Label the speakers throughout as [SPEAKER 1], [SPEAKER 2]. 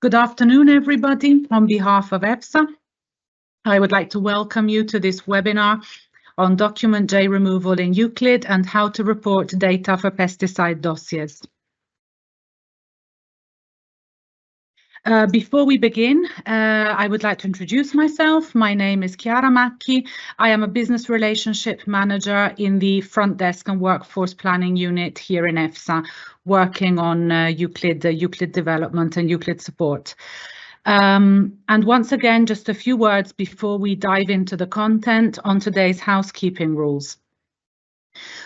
[SPEAKER 1] Good afternoon, everybody. On behalf of EFSA, I would like to welcome you to this webinar on document J removal in Euclid and how to report data for pesticide dossiers. Before we begin, I would like to introduce myself. My name is Chiara Macchi. I am a business relationship manager in the front desk and workforce planning unit here in EFSA, working on Euclid development and Euclid support. And once again, just a few words before we dive into the content on today's housekeeping rules.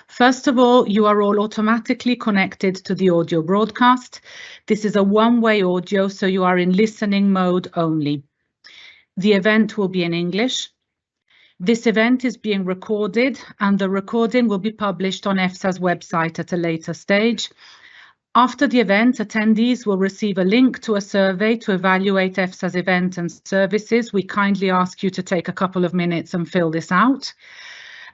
[SPEAKER 1] First of all, you are all automatically connected to the audio broadcast. This is a one-way audio, so you are in listening mode only. The event will be in English. This event is being recorded, and the recording will be published on EFSA's website at a later stage. After the event, attendees will receive a link to a survey to evaluate EFSA's event and services. We kindly ask you to take a couple of minutes and fill this out.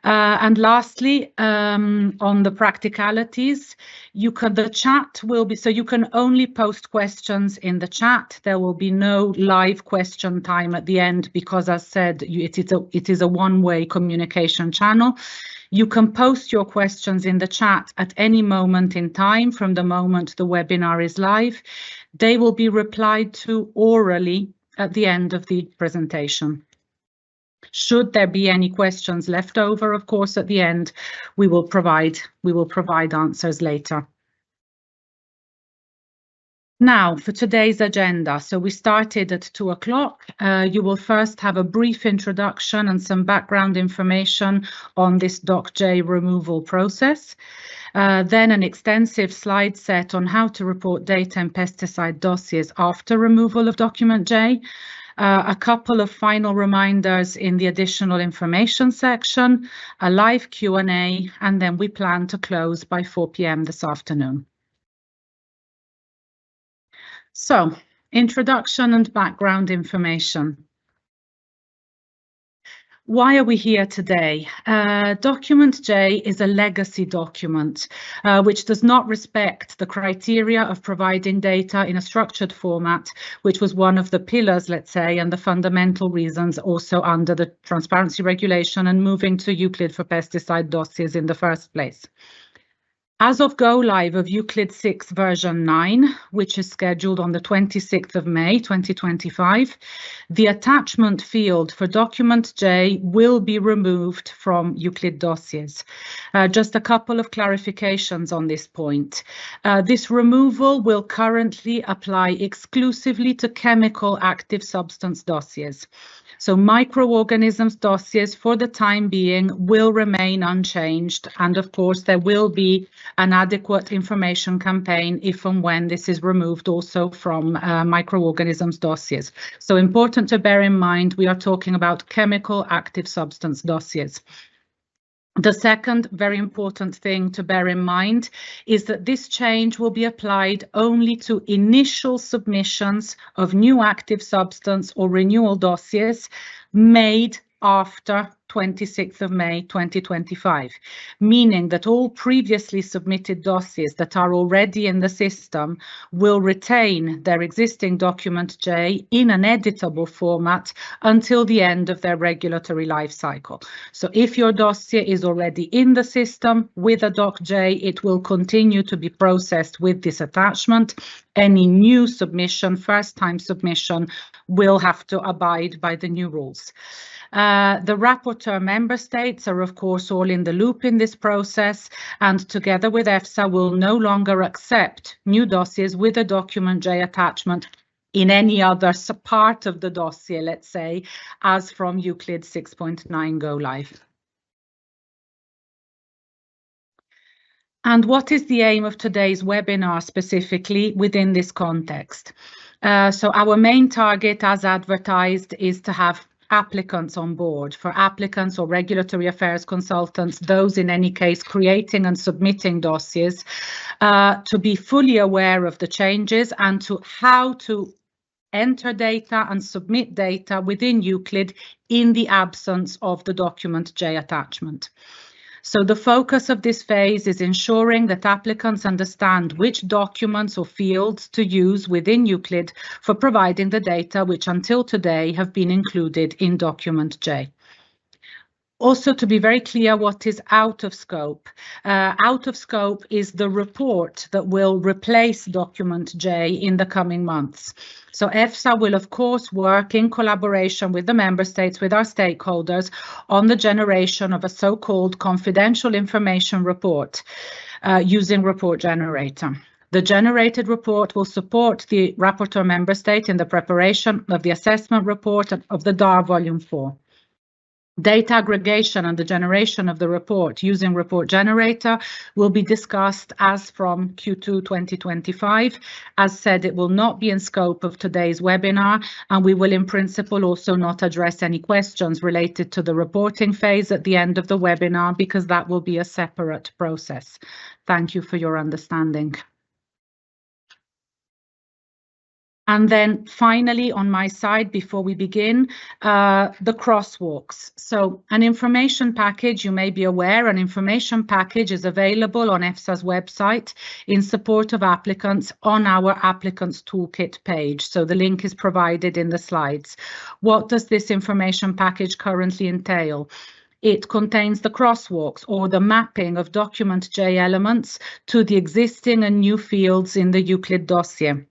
[SPEAKER 1] And lastly, on the practicalities, the chat will be, so you can only post questions in the chat. There will be no live question time at the end because, as said, it is a one-way communication channel. You can post your questions in the chat at any moment in time from the moment the webinar is live. They will be replied to orally at the end of the presentation. Should there be any questions left over, of course, at the end, we will provide answers later. Now, for today's agenda, so we started at 2 o'clock. You will first have a brief introduction and some background information on this DocJ removal process. Then an extensive slide set on how to report data and pesticide dossiers after removal of document J. A couple of final reminders in the additional information section, a live Q&A, and then we plan to close by 4 p.m. this afternoon. So, introduction and background information. Why are we here today? Document J is a legacy document which does not respect the criteria of providing data in a structured format, which was one of the pillars, let's say, and the fundamental reasons also under the transparency regulation and moving to Euclid for pesticide dossiers in the first place. As of go live of Euclid 6 version 9, which is scheduled on the 26th of May 2025, the attachment field for document J will be removed from Euclid dossiers. Just a couple of clarifications on this point. This removal will currently apply exclusively to chemical active substance dossiers. So microorganisms dossiers for the time being will remain unchanged, and of course there will be an adequate information campaign if and when this is removed also from microorganisms dossiers. So important to bear in mind, we are talking about chemical active substance dossiers. The second very important thing to bear in mind is that this change will be applied only to initial submissions of new active substance or renewal dossiers made after 26th of May 2025, meaning that all previously submitted dossiers that are already in the system will retain their existing document J in an editable format until the end of their regulatory life cycle. So if your dossier is already in the system with a doc J, it will continue to be processed with this attachment. Any new submission, first-time submission, will have to abide by the new rules. The rapporteur member states are, of course, all in the loop in this process, and together with EFSA will no longer accept new dossiers with a document J attachment in any other part of the dossier, let's say, as from Euclid 6.9 go live. And what is the aim of today's webinar specifically within this context? So our main target, as advertised, is to have applicants on board. For applicants or regulatory affairs consultants, those in any case creating and submitting dossiers, to be fully aware of the changes and to how to enter data and submit data within Euclid in the absence of the document J attachment. So the focus of this phase is ensuring that applicants understand which documents or fields to use within Euclid for providing the data which until today have been included in document J. Also, to be very clear, what is out of scope? Out of scope is the report that will replace document J in the coming months. So EFSA will, of course, work in collaboration with the member states, with our stakeholders, on the generation of a so-called confidential information report using Report Generator. The generated report will support the rapporteur member state in the preparation of the assessment report of the DAR Volume 4. Data aggregation and the generation of the report using Report Generator will be discussed as from Q2 2025. As said, it will not be in scope of today's webinar, and we will in principle also not address any questions related to the reporting phase at the end of the webinar, because that will be a separate process. Thank you for your understanding. And then finally, on my side, before we begin, the crosswalks. So an information package, you may be aware, an information package is available on EFSA's website in support of applicants on our Applicants Toolkit page. So the link is provided in the slides. What does this information package currently entail? It contains the crosswalks, or the mapping of document J elements to the existing and new fields in the Euclid dossier.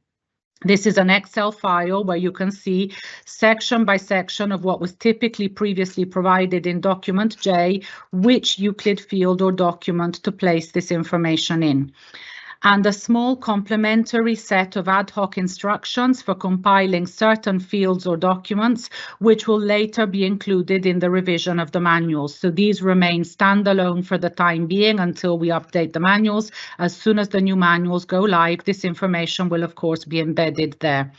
[SPEAKER 1] This is an Excel file where you can see section by section of what was typically previously provided in document J, which Euclid field or document to place this information in. And a small complementary set of ad hoc instructions for compiling certain fields or documents, which will later be included in the revision of the manuals. So these remain standalone for the time being until we update the manuals. As soon as the new manuals go live, this information will of course be embedded there.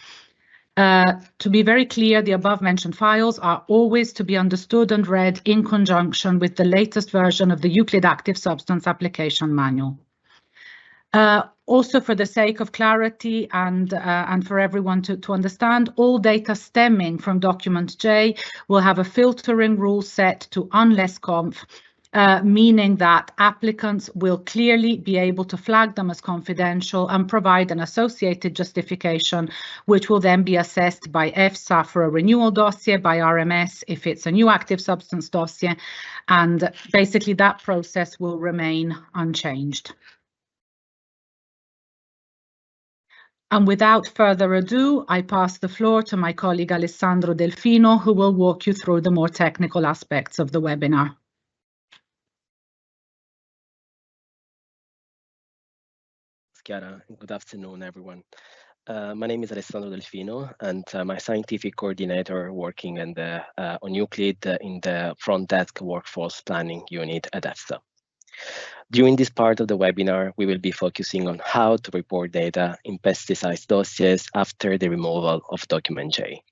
[SPEAKER 1] To be very clear, the above mentioned files are always to be understood and read in conjunction with the latest version of the Euclid Active Substance Application Manual. Also, for the sake of clarity and for everyone to understand, all data stemming from document J will have a filtering rule set to unless conf, meaning that applicants will clearly be able to flag them as confidential and provide an associated justification, which will then be assessed by EFSA for a renewal dossier, by RMS if it's a new active substance dossier, and basically that process will remain unchanged. And without further ado, I pass the floor to my colleague Alessandro Delfino, who will walk you through the more technical aspects of the webinar.
[SPEAKER 2] Chiara, good afternoon, everyone. My name is Alessandro Delfino, and I'm a scientific coordinator working on Euclid in the front desk workforce planning unit at EFSA. During this part of the webinar, we will be focusing on how to report data in pesticide dossiers after the removal of document J.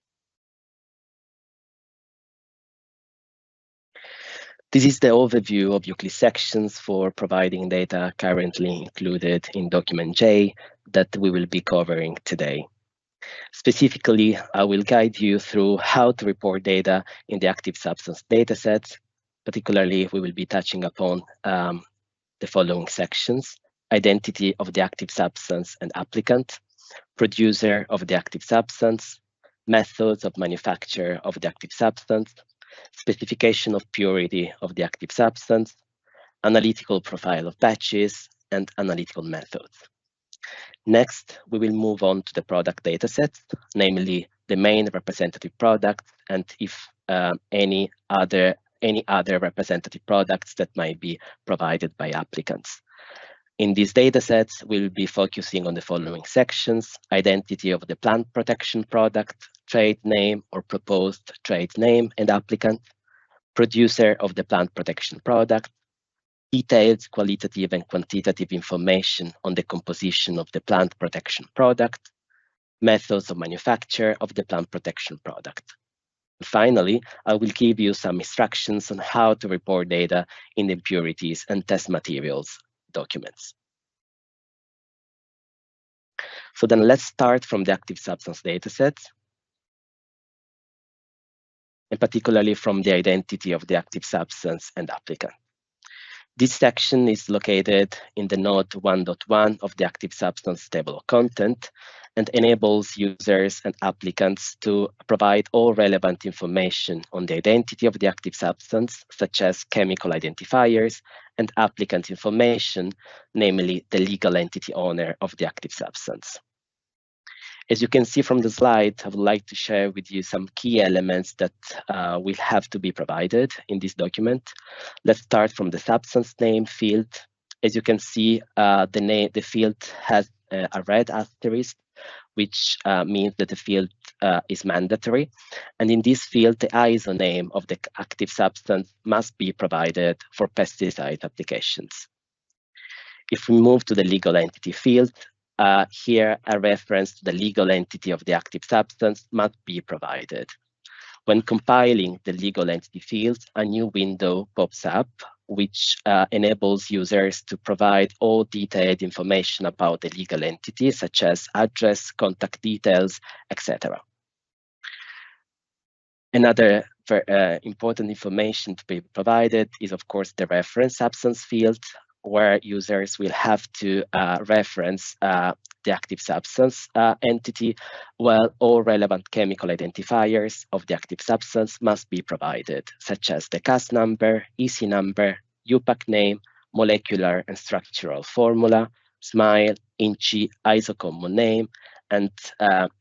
[SPEAKER 2] This is the overview of Euclid sections for providing data currently included in document J that we will be covering today. Specifically, I will guide you through how to report data in the active substance datasets. Particularly, we will be touching upon the following sections: identity of the active substance and applicant, producer of the active substance, methods of manufacture of the active substance, specification of purity of the active substance, analytical profile of batches, and analytical methods. Next, we will move on to the product datasets, namely the main representative product, and if any other representative products that might be provided by applicants. In these datasets, we'll be focusing on the following sections: identity of the plant protection product, trade name or proposed trade name and applicant, producer of the plant protection product, detailed qualitative and quantitative information on the composition of the plant protection product, methods of manufacture of the plant protection product. Finally, I will give you some instructions on how to report data in the impurities and test materials documents. So then let's start from the active substance datasets, and particularly from the identity of the active substance and applicant. This section is located in the node 1.1 of the active substance table of content and enables users and applicants to provide all relevant information on the identity of the active substance, such as chemical identifiers and applicant information, namely the legal entity owner of the active substance. As you can see from the slide, I would like to share with you some key elements that will have to be provided in this document. Let's start from the substance name field. As you can see, the field has a red asterisk, which means that the field is mandatory. And in this field, the ISO name of the active substance must be provided for pesticide applications. If we move to the legal entity field, here a reference to the legal entity of the active substance must be provided. When compiling the legal entity field, a new window pops up, which enables users to provide all detailed information about the legal entity, such as address, contact details, etc. Another important information to be provided is, of course, the reference substance field, where users will have to reference the active substance entity, while all relevant chemical identifiers of the active substance must be provided, such as the CAS number, EC number, UPAC name, molecular and structural formula, SMILE, INCI, isocommon name, and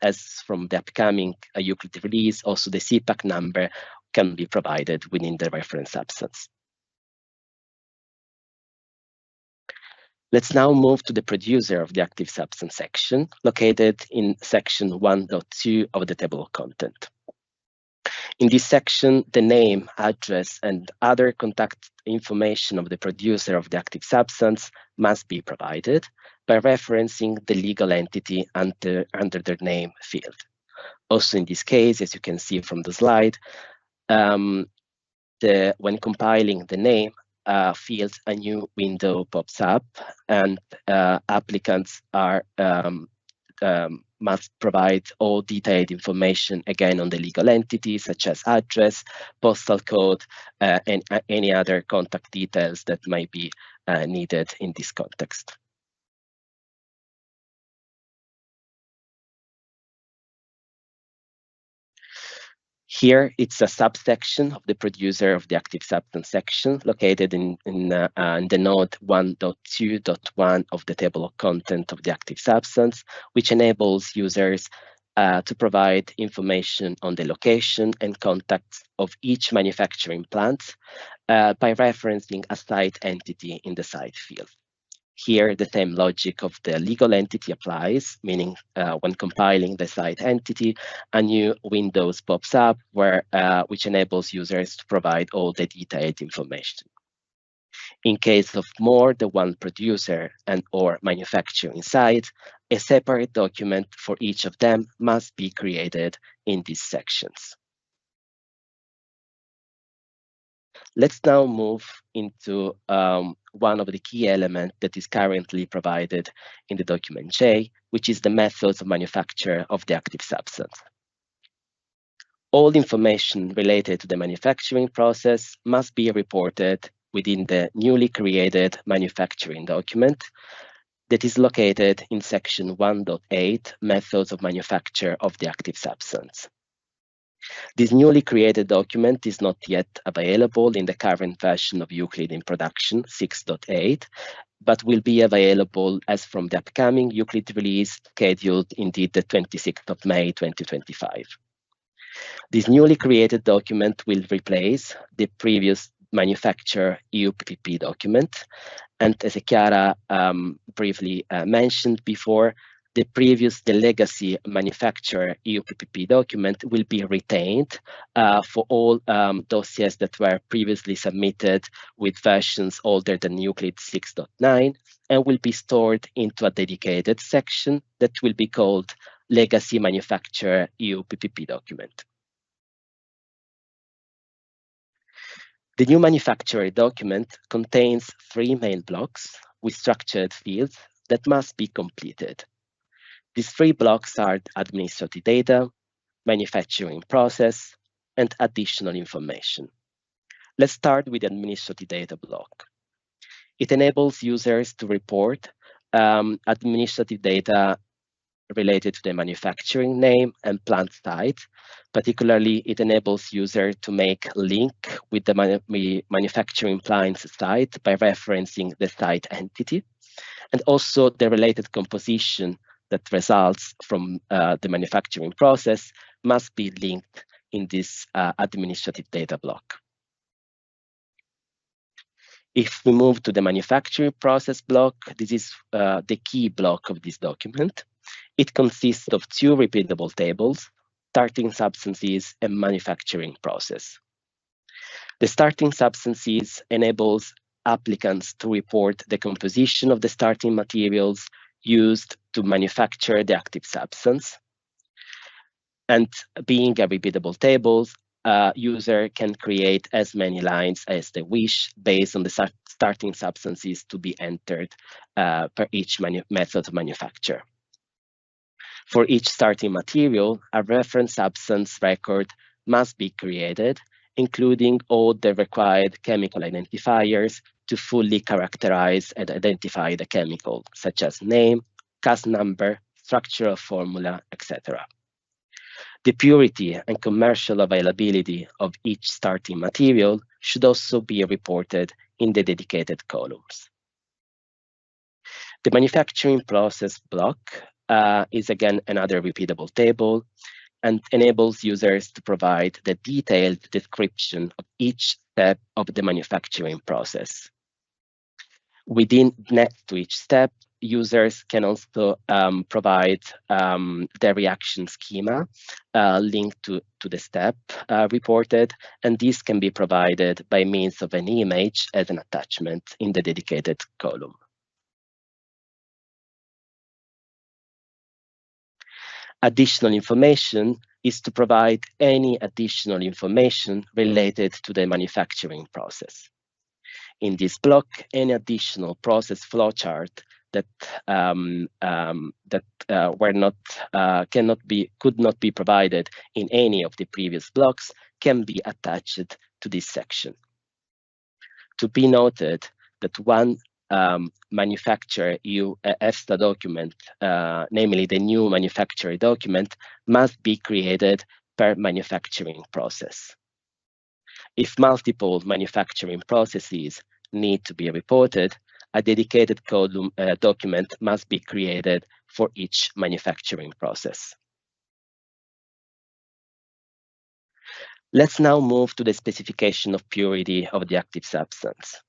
[SPEAKER 2] as from the upcoming EUCLID release, also the CPAC number can be provided within the reference substance. Let's now move to the producer of the active substance section, located in section 1.2 of the table of content. In this section, the name, address, and other contact information of the producer of the active substance must be provided by referencing the legal entity under their name field. Also in this case, as you can see from the slide, when compiling the name field, a new window pops up, and applicants must provide all detailed information again on the legal entity, such as address, postal code, and any other contact details that might be needed in this context. Here, it's a subsection of the producer of the active substance section located in the node 1.2.1 of the table of content of the active substance, which enables users to provide information on the location and contacts of each manufacturing plant by referencing a site entity in the site field. Here, the same logic of the legal entity applies, meaning when compiling the site entity, a new window pops up which enables users to provide all the detailed information. In case of more than one producer and or manufacturing site, a separate document for each of them must be created in these sections. Let's now move into one of the key elements that is currently provided in the document J, which is the methods of manufacture of the active substance. All information related to the manufacturing process must be reported within the newly created manufacturing document that is located in section 1.8, methods of manufacture of the active substance. This newly created document is not yet available in the current version of EUCLID in production 6.8, but will be available as from the upcoming EUCLID release scheduled indeed the 26th of May 2025. This newly created document will replace the previous manufacturer EUPPP document, and as Chiara briefly mentioned before, the legacy manufacturer EUPPP document will be retained for all dossiers that were previously submitted with versions older than EUCLID 6.9 and will be stored into a dedicated section that will be called Legacy Manufacturer EUPPP document. The new manufacturer document contains 3 main blocks with structured fields that must be completed. These 3 blocks are administrative data, manufacturing process, and additional information. Let's start with the administrative data block. It enables users to report administrative data related to the manufacturing name and plant site. Particularly, it enables users to make a link with the manufacturing plant site by referencing the site entity, and also the related composition that results from the manufacturing process must be linked in this administrative data block. If we move to the manufacturing process block, this is the key block of this document. It consists of two repeatable tables, starting substances and manufacturing process. The starting substances enables applicants to report the composition of the starting materials used to manufacture the active substance. And being a repeatable table, user can create as many lines as they wish based on the starting substances to be entered per each method of manufacture. For each starting material, a reference substance record must be created, including all the required chemical identifiers to fully characterize and identify the chemical, such as name, CAS number, structural formula, etc. The purity and commercial availability of each starting material should also be reported in the dedicated columns. The manufacturing process block is again another repeatable table and enables users to provide the detailed description of each step of the manufacturing process. Next to each step, users can also provide the reaction schema linked to the step reported, and this can be provided by means of an image as an attachment in the dedicated column. Additional information is to provide any additional information related to the manufacturing process. In this block, any additional process flowchart that could not be provided in any of the previous blocks can be attached to this section. To be noted that one manufacturer EFSA document, namely the new manufacturer document, must be created per manufacturing process. If multiple manufacturing processes need to be reported, a dedicated column document must be created for each manufacturing process. Let's now move to the specification of purity of the active substance.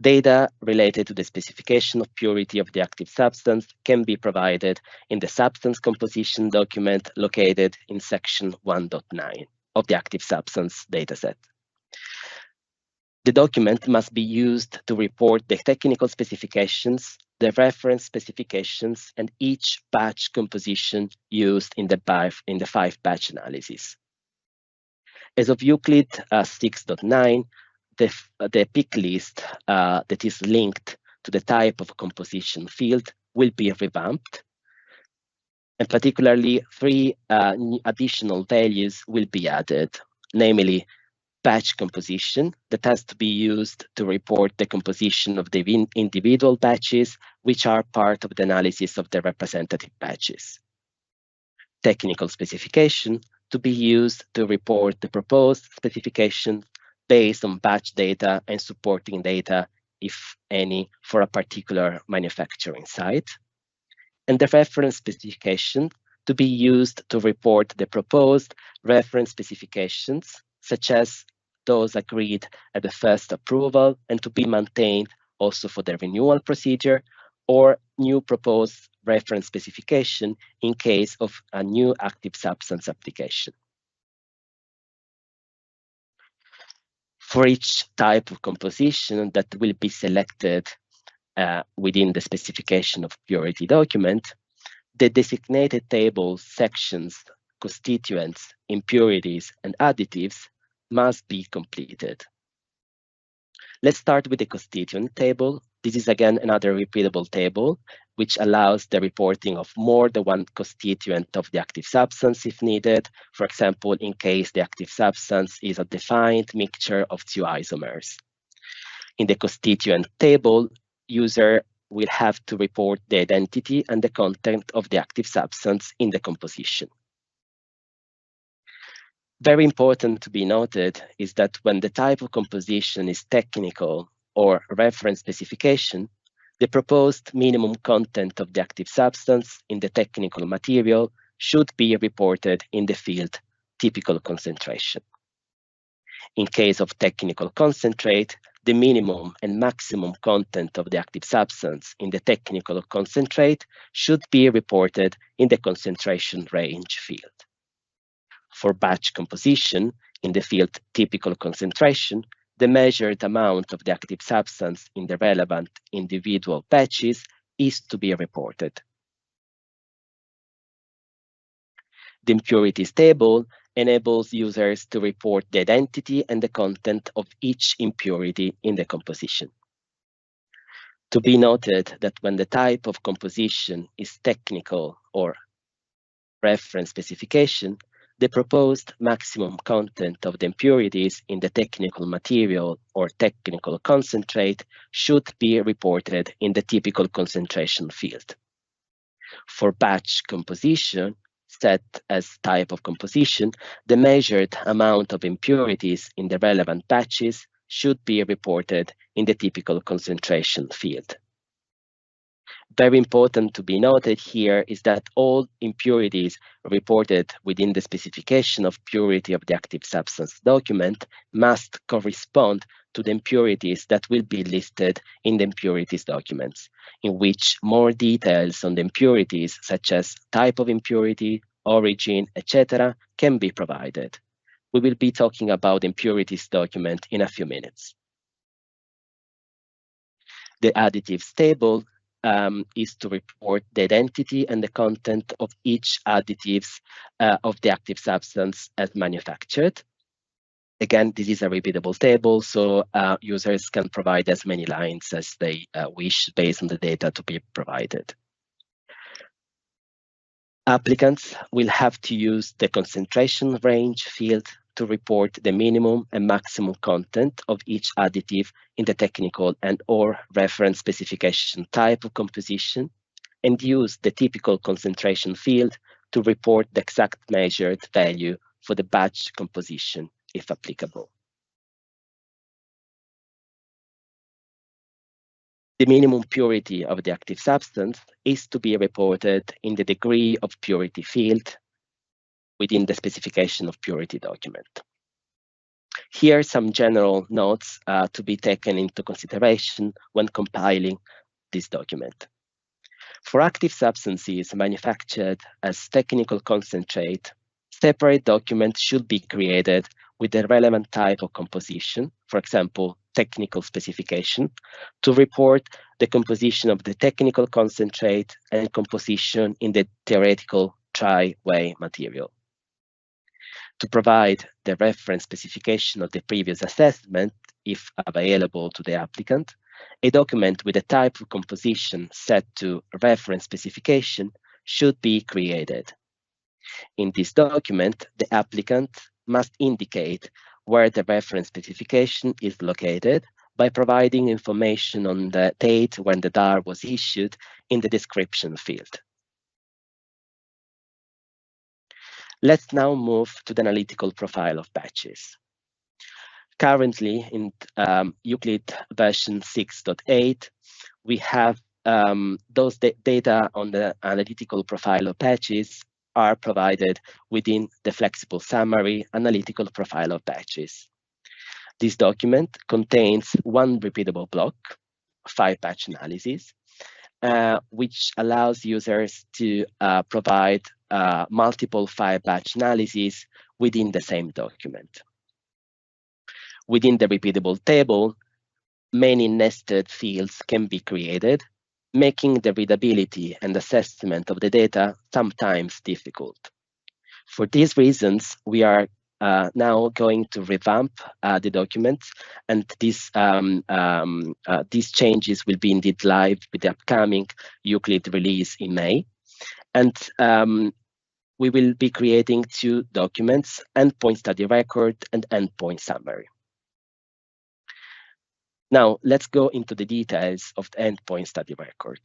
[SPEAKER 2] Data related to the specification of purity of the active substance can be provided in the substance composition document located in section 1.9 of the active substance dataset. The document must be used to report the technical specifications, the reference specifications, and each batch composition used in the 5-batch analysis. As of EUCLID 6.9, the pick list that is linked to the type of composition field will be revamped, and particularly 3 additional values will be added, namely batch composition that has to be used to report the composition of the individual batches which are part of the analysis of the representative batches. Technical specification to be used to report the proposed specification based on batch data and supporting data, if any, for a particular manufacturing site. And the reference specification to be used to report the proposed reference specifications, such as those agreed at the first approval and to be maintained also for the renewal procedure, or new proposed reference specification in case of a new active substance application. For each type of composition that will be selected within the specification of purity document, the designated tables, sections, constituents, impurities, and additives must be completed. Let's start with the constituent table. This is again another repeatable table, which allows the reporting of more than one constituent of the active substance if needed. For example, in case the active substance is a defined mixture of 2 isomers. In the constituent table, user will have to report the identity and the content of the active substance in the composition. Very important to be noted is that when the type of composition is technical or reference specification, the proposed minimum content of the active substance in the technical material should be reported in the field typical concentration. In case of technical concentrate, the minimum and maximum content of the active substance in the technical concentrate should be reported in the concentration range field. For batch composition, in the field typical concentration, the measured amount of the active substance in the relevant individual batches is to be reported. The impurities table enables users to report the identity and the content of each impurity in the composition. To be noted that when the type of composition is technical or reference specification, the proposed maximum content of the impurities in the technical material or technical concentrate should be reported in the typical concentration field. For batch composition, set as type of composition, the measured amount of impurities in the relevant batches should be reported in the typical concentration field. Very important to be noted here is that all impurities reported within the specification of purity of the active substance document must correspond to the impurities that will be listed in the impurities documents, in which more details on the impurities, such as type of impurity, origin, etc., can be provided. We will be talking about the impurities document in a few minutes. The additives table is to report the identity and the content of each additives of the active substance as manufactured. Again, this is a repeatable table, so users can provide as many lines as they wish based on the data to be provided. Applicants will have to use the concentration range field to report the minimum and maximum content of each additive in the technical and/or reference specification type of composition, and use the typical concentration field to report the exact measured value for the batch composition, if applicable. The minimum purity of the active substance is to be reported in the degree of purity field within the specification of purity document. Here are some general notes to be taken into consideration when compiling this document. For active substances manufactured as technical concentrate, separate documents should be created with the relevant type of composition, for example, technical specification, to report the composition of the technical concentrate and composition in the theoretical tri-way material. To provide the reference specification of the previous assessment, if available to the applicant, a document with a type of composition set to reference specification should be created. In this document, the applicant must indicate where the reference specification is located by providing information on the date when the DAR was issued in the description field. Let's now move to the analytical profile of batches. Currently, in EUCLID version 6.8, we have those data on the analytical profile of batches are provided within the flexible summary analytical profile of batches. This document contains one repeatable block, 5 batch analyses, which allows users to provide multiple 5 batch analyses within the same document. Within the repeatable table, many nested fields can be created, making the readability and assessment of the data sometimes difficult. For these reasons, we are now going to revamp the documents, and these changes will be indeed live with the upcoming EUCLID release in May. And we will be creating 2 documents, endpoint study record and endpoint summary. Now, let's go into the details of the endpoint study record.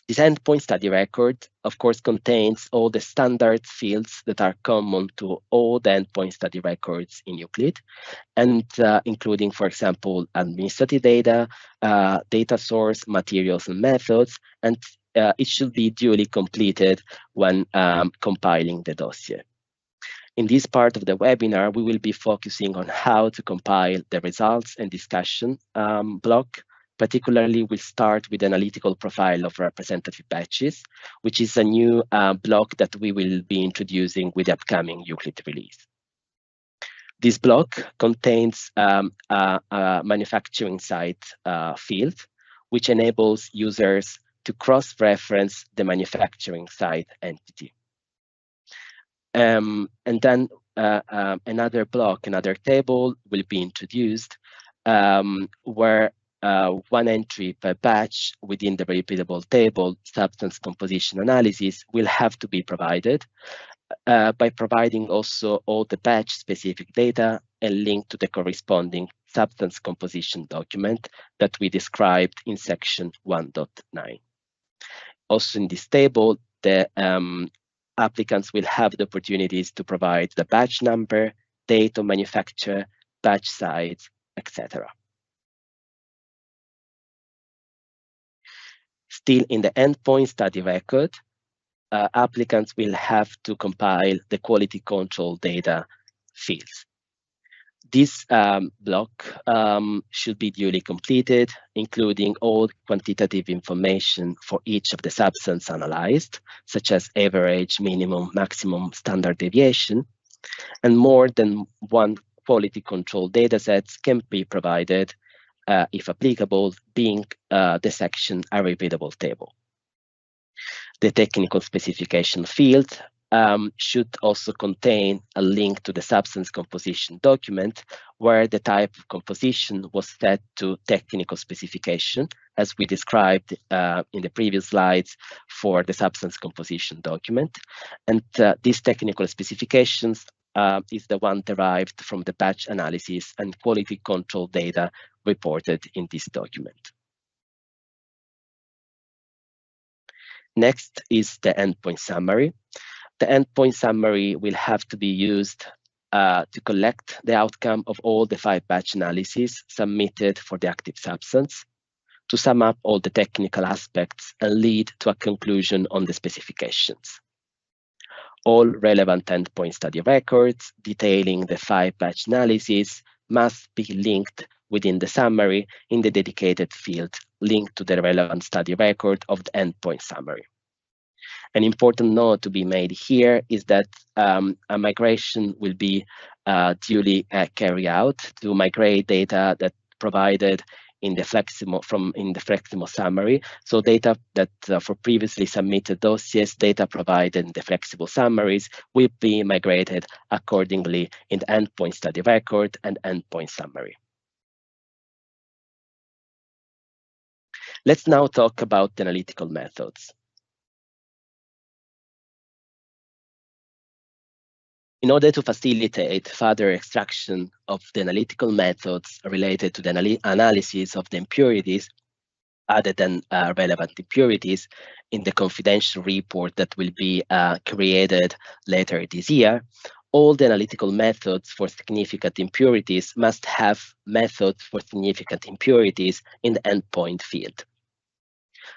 [SPEAKER 2] This endpoint study record, of course, contains all the standard fields that are common to all the endpoint study records in Euclid, and including, for example, administrative data, data source, materials and methods, and it should be duly completed when compiling the dossier. In this part of the webinar, we will be focusing on how to compile the results and discussion block. Particularly, we'll start with analytical profile of representative batches, which is a new block that we will be introducing with the upcoming Euclid release. This block contains a manufacturing site field, which enables users to cross-reference the manufacturing site entity. And then another block, another table will be introduced where one entry per batch within the repeatable table substance composition analysis will have to be provided by providing also all the batch-specific data and link to the corresponding substance composition document that we described in section 1.9. Also in this table, the applicants will have the opportunities to provide the batch number, date of manufacture, batch size, etc. Still in the endpoint study record, applicants will have to compile the quality control data fields. This block should be duly completed, including all quantitative information for each of the substances analyzed, such as average, minimum, maximum, standard deviation, and more than one quality control datasets can be provided, if applicable, being the section a repeatable table. The technical specification field should also contain a link to the substance composition document where the type of composition was set to technical specification, as we described in the previous slides for the substance composition document. And these technical specifications is the one derived from the batch analysis and quality control data reported in this document. Next is the endpoint summary. The endpoint summary will have to be used to collect the outcome of all the 5 batch analyses submitted for the active substance, to sum up all the technical aspects and lead to a conclusion on the specifications. All relevant endpoint study records detailing the 5 batch analyses must be linked within the summary in the dedicated field linked to the relevant study record of the endpoint summary. An important note to be made here is that a migration will be duly carried out to migrate data that provided in the flexible summary. So data that for previously submitted dossiers, data provided in the flexible summaries will be migrated accordingly in the endpoint study record and endpoint summary. Let's now talk about the analytical methods. In order to facilitate further extraction of the analytical methods related to the analysis of the impurities, other than relevant impurities, in the confidential report that will be created later this year, all the analytical methods for significant impurities must have methods for significant impurities in the endpoint field.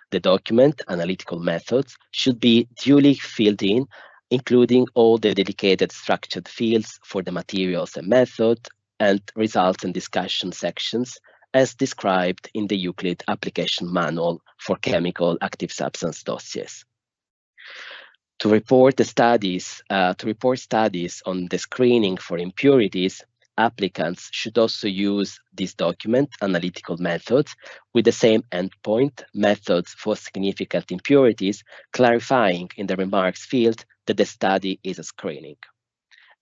[SPEAKER 2] The document, analytical methods, should be duly filled in, including all the dedicated structured fields for the materials and method and results and discussion sections as described in the Euclid application manual for chemical active substance dossiers. To report studies on the screening for impurities, applicants should also use this document, analytical methods, with the same endpoint, methods for significant impurities, clarifying in the remarks field that the study is a screening.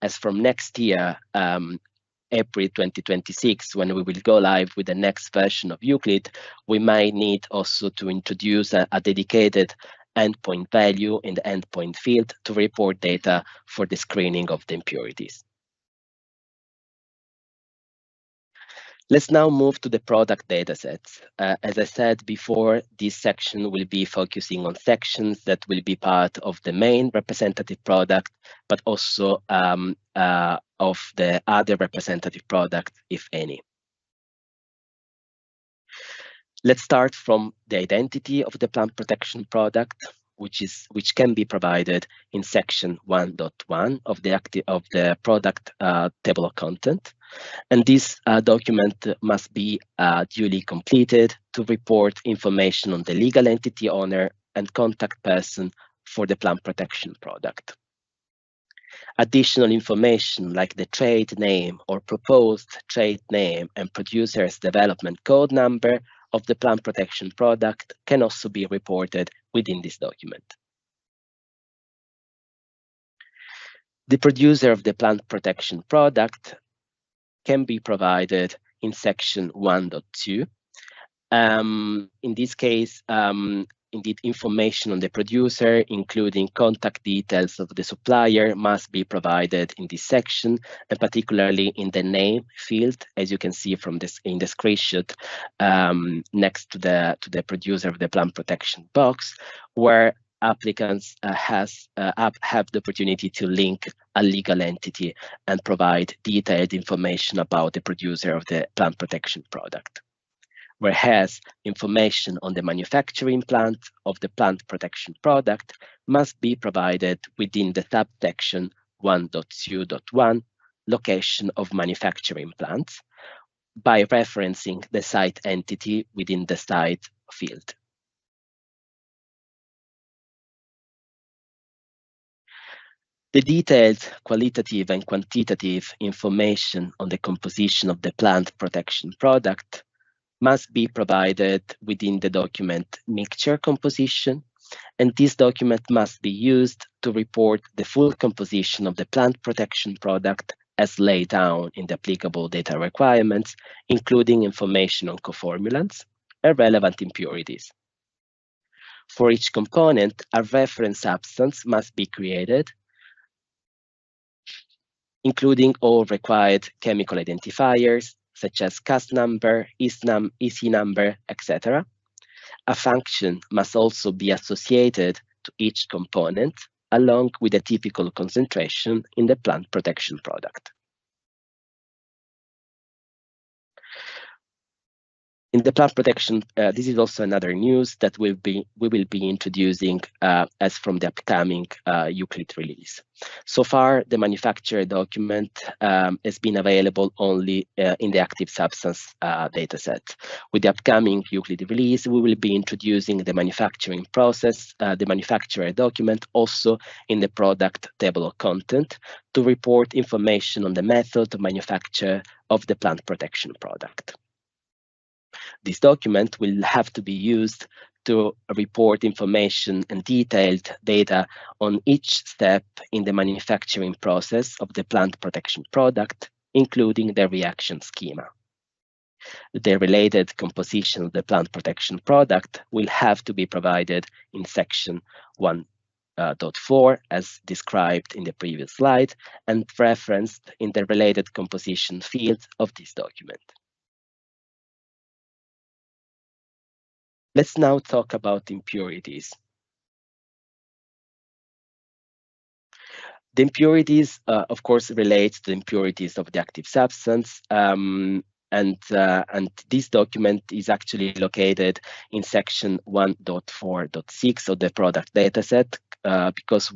[SPEAKER 2] As from next year, April 2026, when we will go live with the next version of Euclid, we might need also to introduce a dedicated endpoint value in the endpoint field to report data for the screening of the impurities. Let's now move to the product datasets. As I said before, this section will be focusing on sections that will be part of the main representative product, but also of the other representative product, if any. Let's start from the identity of the plant protection product, which can be provided in section 1.1 of the product table of content. And this document must be duly completed to report information on the legal entity owner and contact person for the plant protection product. Additional information like the trade name or proposed trade name and producer's development code number of the plant protection product can also be reported within this document. The producer of the plant protection product can be provided in section 1.2. In this case, indeed, information on the producer, including contact details of the supplier, must be provided in this section, and particularly in the name field, as you can see from this in the screenshot next to the producer of the plant protection box, where applicants have the opportunity to link a legal entity and provide detailed information about the producer of the plant protection product. Whereas information on the manufacturing plant of the plant protection product must be provided within the subsection 1.2.1, location of manufacturing plants, by referencing the site entity within the site field. The detailed qualitative and quantitative information on the composition of the plant protection product must be provided within the document mixture composition, and this document must be used to report the full composition of the plant protection product as laid down in the applicable data requirements, including information on coformulants and relevant impurities. For each component, a reference substance must be created, including all required chemical identifiers, such as CAS number, EC number, etc. A function must also be associated to each component, along with a typical concentration in the plant protection product. In the plant protection, this is also another news that we will be introducing as from the upcoming EUCLID release. So far, the manufacturer document has been available only in the active substance dataset. With the upcoming EUCLID release, we will be introducing the manufacturing process, the manufacturer document, also in the product table of content to report information on the method of manufacture of the plant protection product. This document will have to be used to report information and detailed data on each step in the manufacturing process of the plant protection product, including the reaction schema. The related composition of the plant protection product will have to be provided in section 1.4 as described in the previous slide and referenced in the related composition field of this document. Let's now talk about impurities. The impurities, of course, relate to the impurities of the active substance, and this document is actually located in section 1.4.6 of the product dataset, because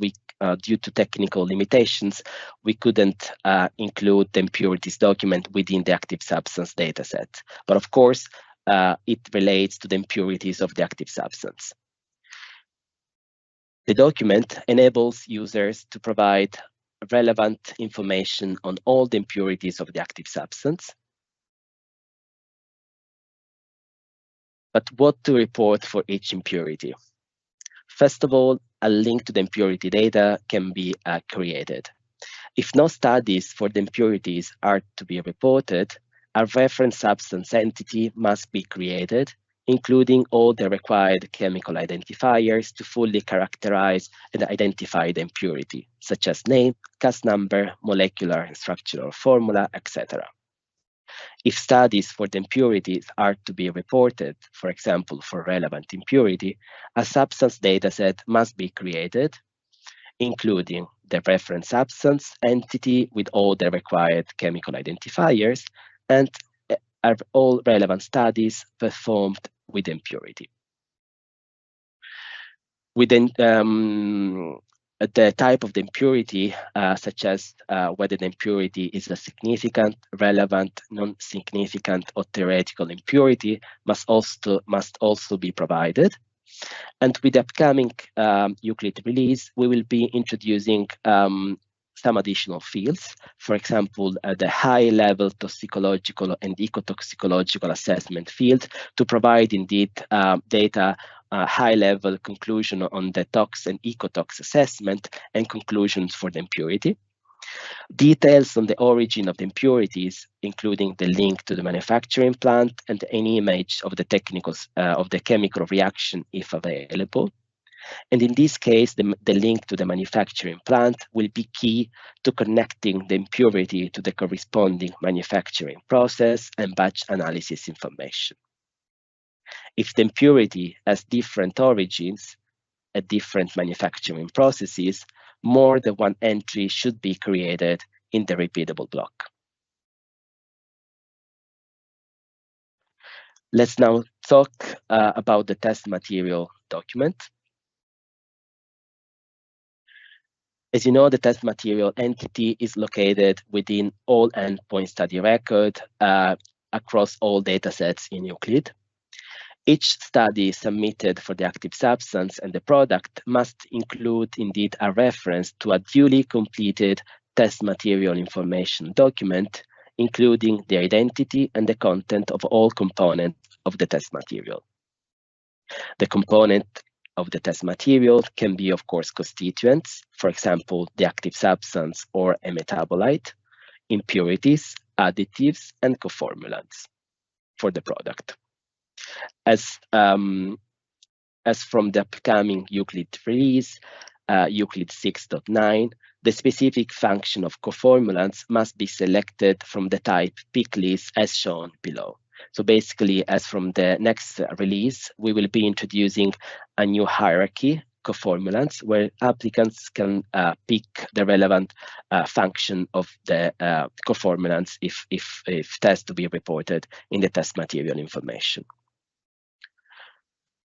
[SPEAKER 2] due to technical limitations, we couldn't include the impurities document within the active substance dataset. But of course, it relates to the impurities of the active substance. The document enables users to provide relevant information on all the impurities of the active substance. But what to report for each impurity? First of all, a link to the impurity data can be created. If no studies for the impurities are to be reported, a reference substance entity must be created, including all the required chemical identifiers to fully characterize and identify the impurity, such as name, CAS number, molecular and structural formula, etc. If studies for the impurities are to be reported, for example, for relevant impurity, a substance dataset must be created, including the reference substance entity with all the required chemical identifiers and all relevant studies performed with impurity. Within the type of the impurity, such as whether the impurity is a significant, relevant, non-significant, or theoretical impurity, must also be provided. And with the upcoming EUCLID release, we will be introducing some additional fields. For example, the high-level toxicological and ecotoxicological assessment field to provide indeed data high-level conclusion on the tox and ecotox assessment and conclusions for the impurity. Details on the origin of the impurities, including the link to the manufacturing plant and any image of the chemical reaction if available. And in this case, the link to the manufacturing plant will be key to connecting the impurity to the corresponding manufacturing process and batch analysis information. If the impurity has different origins at different manufacturing processes, more than one entry should be created in the repeatable block. Let's now talk about the test material document. As you know, the test material entity is located within all endpoint study record across all datasets in EUCLID. Each study submitted for the active substance and the product must include indeed a reference to a duly completed test material information document, including the identity and the content of all components of the test material. The component of the test material can be, of course, constituents, for example, the active substance or a metabolite, impurities, additives, and coformulants for the product. As from the upcoming EUCLID release, EUCLID 6.9, the specific function of coformulants must be selected from the type pick list as shown below. So basically, as from the next release, we will be introducing a new hierarchy, coformulants, where applicants can pick the relevant function of the coformulants if tests to be reported in the test material information.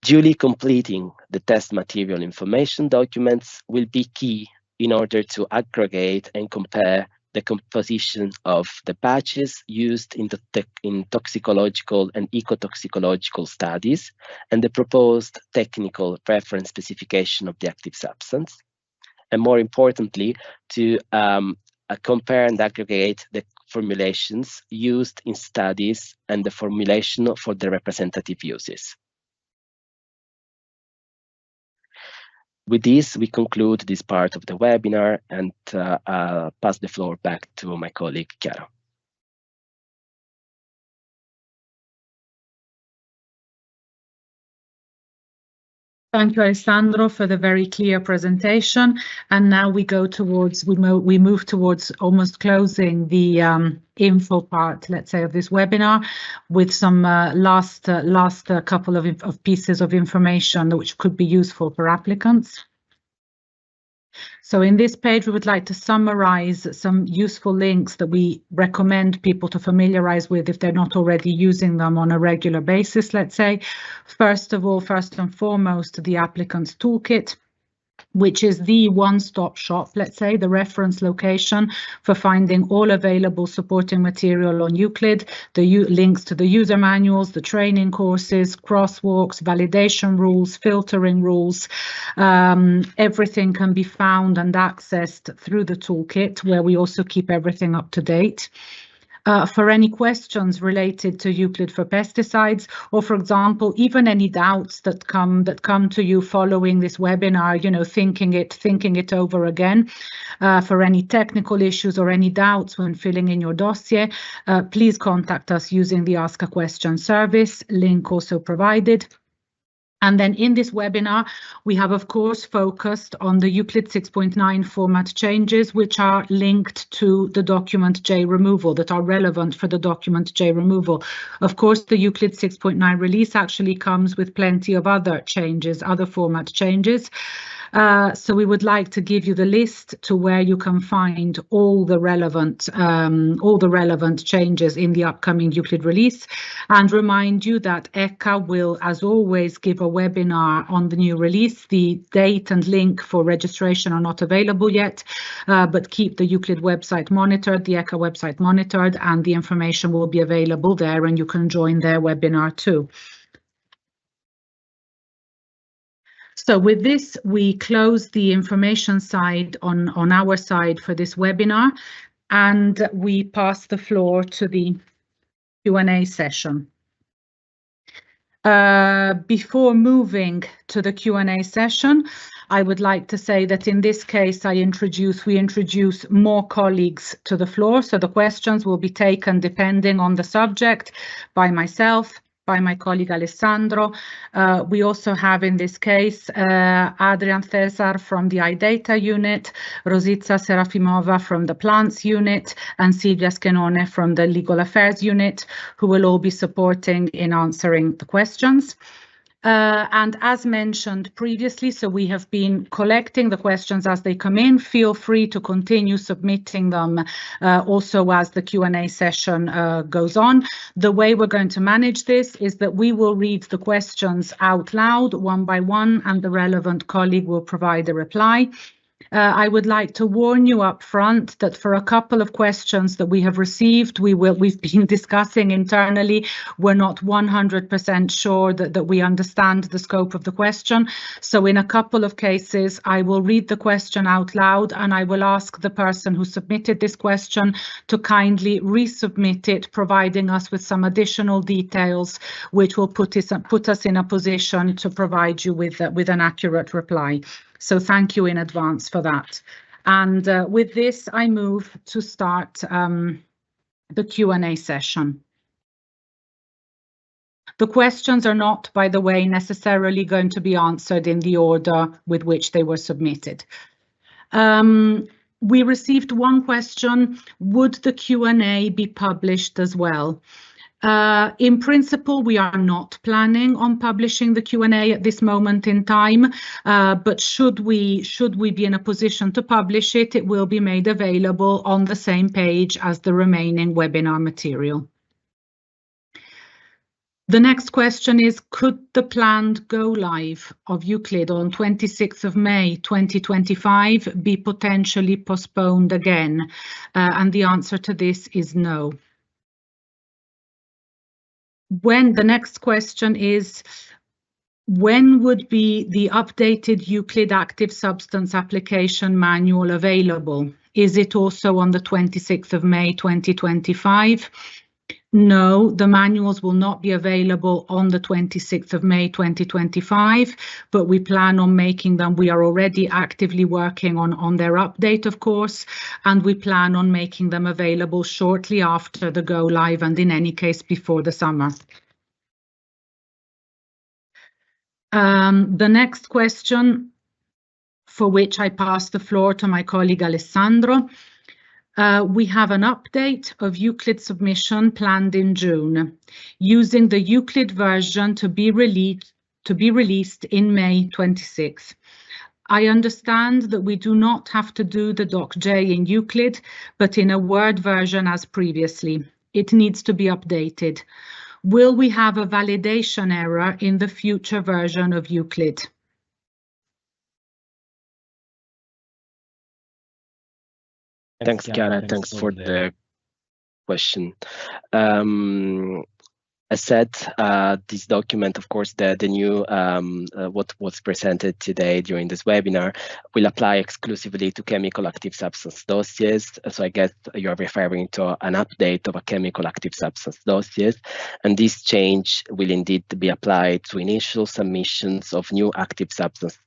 [SPEAKER 2] Duly completing the test material information documents will be key in order to aggregate and compare the composition of the batches used in toxicological and ecotoxicological studies and the proposed technical reference specification of the active substance. And more importantly, to compare and aggregate the formulations used in studies and the formulation for the representative uses. With this, we conclude this part of the webinar and pass the floor back to my colleague, Chiara.
[SPEAKER 1] Thank you, Alessandro, for the very clear presentation. And now we go towards, we move towards almost closing the info part, let's say, of this webinar with some last couple of pieces of information which could be useful for applicants. So in this page, we would like to summarize some useful links that we recommend people to familiarize with if they're not already using them on a regular basis, let's say. First of all, first and foremost, the applicant's toolkit, which is the one-stop shop, let's say, the reference location for finding all available supporting material on EUCLID, the links to the user manuals, the training courses, crosswalks, validation rules, filtering rules. Everything can be found and accessed through the toolkit, where we also keep everything up to date. For any questions related to EUCLID for pesticides, or for example, even any doubts that come to you following this webinar, you know, thinking it over again, for any technical issues or any doubts when filling in your dossier, please contact us using the Ask a Question service, link also provided. And then in this webinar, we have, of course, focused on the EUCLID 6.9 format changes, which are linked to the document J removal, that are relevant for the document J removal. Of course, the EUCLID 6.9 release actually comes with plenty of other changes, other format changes. So we would like to give you the list to where you can find all the relevant changes in the upcoming EUCLID release, and remind you that ECHA will, as always, give a webinar on the new release. The date and link for registration are not available yet, but keep the EUCLID website monitored, the ECHA website monitored, and the information will be available there, and you can join their webinar too. So with this, we close the information side on our side for this webinar, and we pass the floor to the Q&A session. Before moving to the Q&A session, I would like to say that in this case, we introduce more colleagues to the floor. So the questions will be taken depending on the subject by myself, by my colleague Alessandro. We also have in this case Adrian Cesar from the iData unit, Rositza Serafimova from the Plants unit, and Silvia Schenone from the Legal Affairs unit, who will all be supporting in answering the questions. And as mentioned previously, so we have been collecting the questions as they come in. Feel free to continue submitting them also as the Q&A session goes on. The way we're going to manage this is that we will read the questions out loud one by one, and the relevant colleague will provide a reply. I would like to warn you up front that for a couple of questions that we have received, we've been discussing internally. We're not 100% sure that we understand the scope of the question. So in a couple of cases, I will read the question out loud, and I will ask the person who submitted this question to kindly resubmit it, providing us with some additional details, which will put us in a position to provide you with an accurate reply. So thank you in advance for that. And with this, I move to start the Q&A session. The questions are not, by the way, necessarily going to be answered in the order with which they were submitted. We received one question: would the Q&A be published as well? In principle, we are not planning on publishing the Q&A at this moment in time, but should we be in a position to publish it, it will be made available on the same page as the remaining webinar material. The next question is, could the planned go live of EUCLID on 26th of May 2025 be potentially postponed again? And the answer to this is no. The next question is, when would be the updated EUCLID active substance application manual available? Is it also on the 26th of May 2025? No, the manuals will not be available on the 26th of May 2025, but we plan on making them. We are already actively working on their update, of course, and we plan on making them available shortly after the go live, and in any case before the summer. The next question, for which I pass the floor to my colleague Alessandro. We have an update of EUCLID submission planned in June, using the EUCLID version to be released in May 26. I understand that we do not have to do the Doc J in EUCLID, but in a Word version as previously. It needs to be updated. Will we have a validation error in the future version of EUCLID?
[SPEAKER 2] Thanks, Chiara. Thanks for the question. As said, this document, of course, the new what was presented today during this webinar will apply exclusively to chemical active substance dossiers. So I guess you are referring to an update of a chemical active substance dossiers, and this change will indeed be applied to initial submissions of new active substance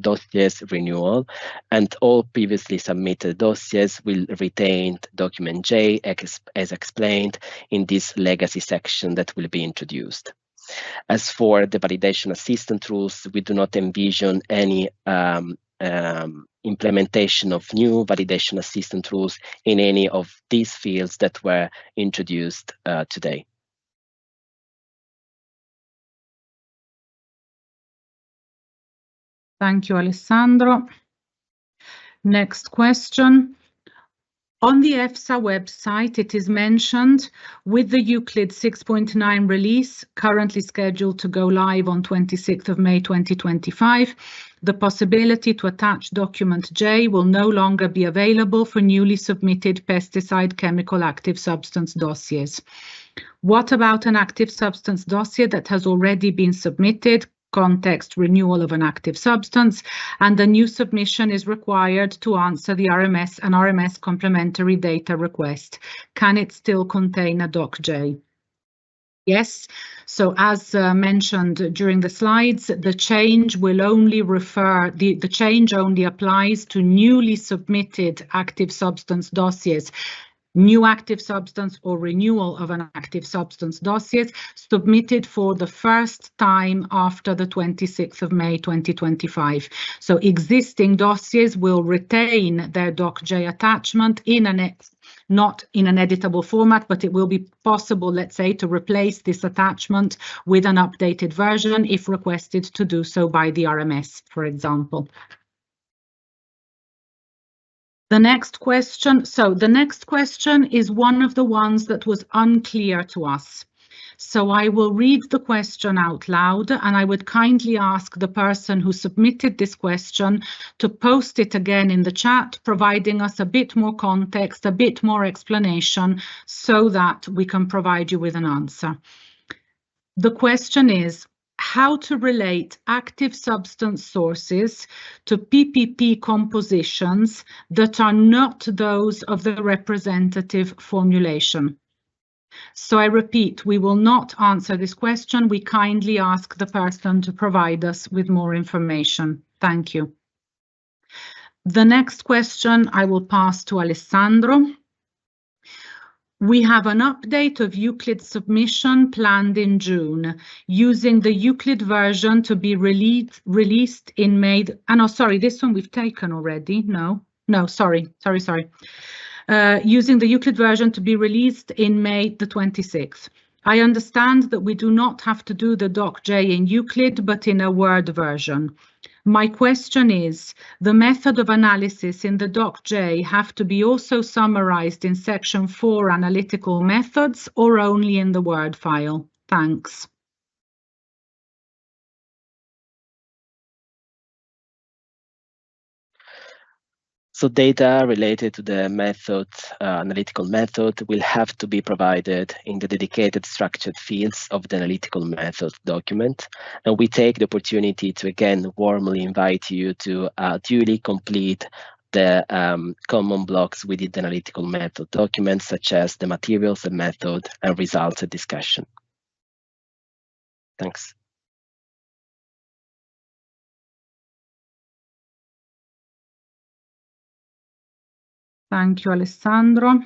[SPEAKER 2] dossiers renewal, and all previously submitted dossiers will retain document J as explained in this legacy section that will be introduced. As for the validation assistant rules, we do not envision any implementation of new validation assistant rules in any of these fields that were introduced today.
[SPEAKER 1] Thank you, Alessandro. Next question. On the EFSA website, it is mentioned with the EUCLID 6.9 release, currently scheduled to go live on 26th of May 2025, the possibility to attach document J will no longer be available for newly submitted pesticide chemical active substance dossiers. What about an active substance dossier that has already been submitted? Context renewal of an active substance, and the new submission is required to answer the RMS and RMS complementary data request. Can it still contain a doc.j? Yes, so as mentioned during the slides, the change will only refer, the change only applies to newly submitted active substance dossiers. New active substance or renewal of an active substance dossiers submitted for the first time after the 26th of May 2025. So existing dossiers will retain their doc.j attachment not in an editable format, but it will be possible, let's say, to replace this attachment with an updated version if requested to do so by the RMS, for example. The next question, the next question is one of the ones that was unclear to us. So I will read the question out loud, and I would kindly ask the person who submitted this question to post it again in the chat, providing us a bit more context, a bit more explanation, so that we can provide you with an answer. The question is, how to relate active substance sources to PPP compositions that are not those of the representative formulation. So I repeat, we will not answer this question. We kindly ask the person to provide us with more information. Thank you. The next question I will pass to Alessandro. We have an update of EUCLID submission planned in June, using the EUCLID version to be released in May. No, sorry, this one we've taken already. No, sorry. Using the EUCLID version to be released in May the 26th. I understand that we do not have to do the doc.j in EUCLID, but in a Word version. My question is, the method of analysis in the doc.j have to be also summarized in section 4 analytical methods or only in the Word file? Thanks.
[SPEAKER 2] So data related to the method, analytical method, will have to be provided in the dedicated structured fields of the analytical method document. And we take the opportunity to again warmly invite you to duly complete the common blocks within the analytical method document, such as the materials and method and results discussion. Thanks.
[SPEAKER 1] Thank you, Alessandro.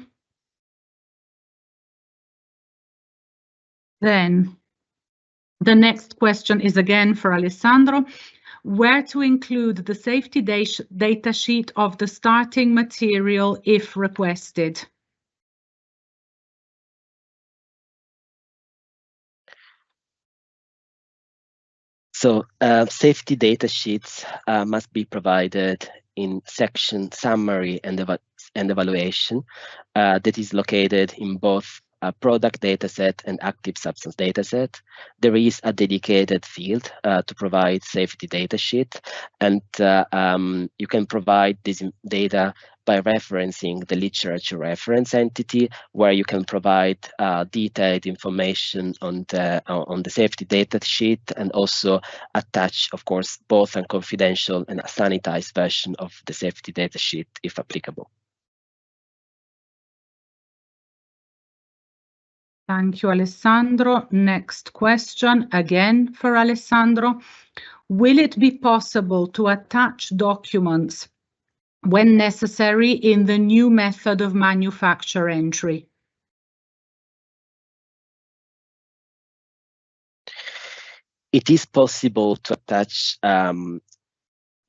[SPEAKER 1] Then the next question is again for Alessandro. Where to include the safety data sheet of the starting material if requested?
[SPEAKER 2] So safety data sheets must be provided in section summary and evaluation that is located in both a product dataset and active substance dataset. There is a dedicated field to provide safety data sheet, and you can provide this data by referencing the literature reference entity, where you can provide detailed information on the safety data sheet, and also attach, of course, both a confidential and a sanitized version of the safety data sheet if applicable.
[SPEAKER 1] Thank you, Alessandro. Next question, again for Alessandro. Will it be possible to attach documents when necessary in the new method of manufacture entry?
[SPEAKER 2] It is possible to attach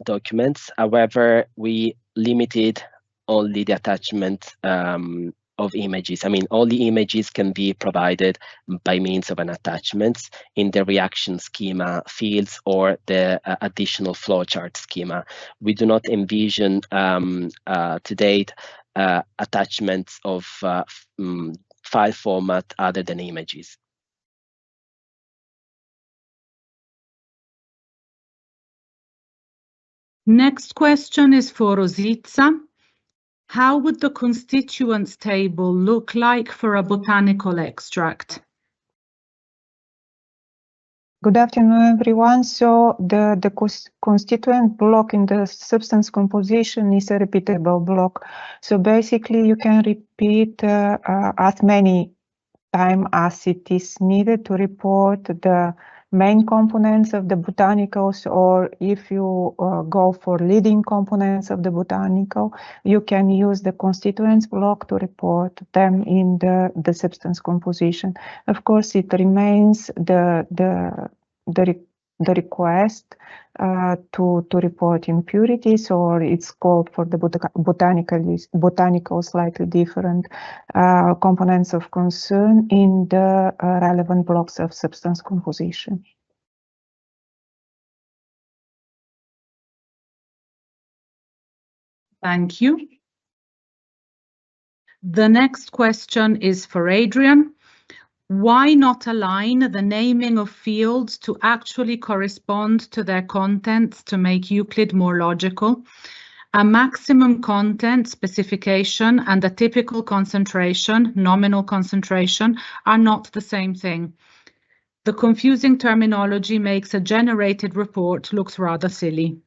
[SPEAKER 2] documents. However, we limited only the attachment of images. I mean, all the images can be provided by means of an attachment in the reaction schema fields or the additional flowchart schema. We do not envision to date attachments of file format other than images.
[SPEAKER 1] Next question is for Rositza. How would the constituents table look like for a botanical extract?
[SPEAKER 3] Good afternoon, everyone. So the constituent block in the substance composition is a repeatable block. So basically, you can repeat as many times as it is needed to report the main components of the botanicals, or if you go for leading components of the botanical, you can use the constituents block to report them in the substance composition. Of course, it remains the request to report impurities, or it's called for the botanical slightly different components of concern in the relevant blocks of substance composition.
[SPEAKER 1] Thank you. The next question is for Adrian. Why not align the naming of fields to actually correspond to their contents to make Euclid more logical? A maximum content specification and a typical concentration, nominal concentration, are not the same thing. The confusing terminology makes a generated report look rather silly.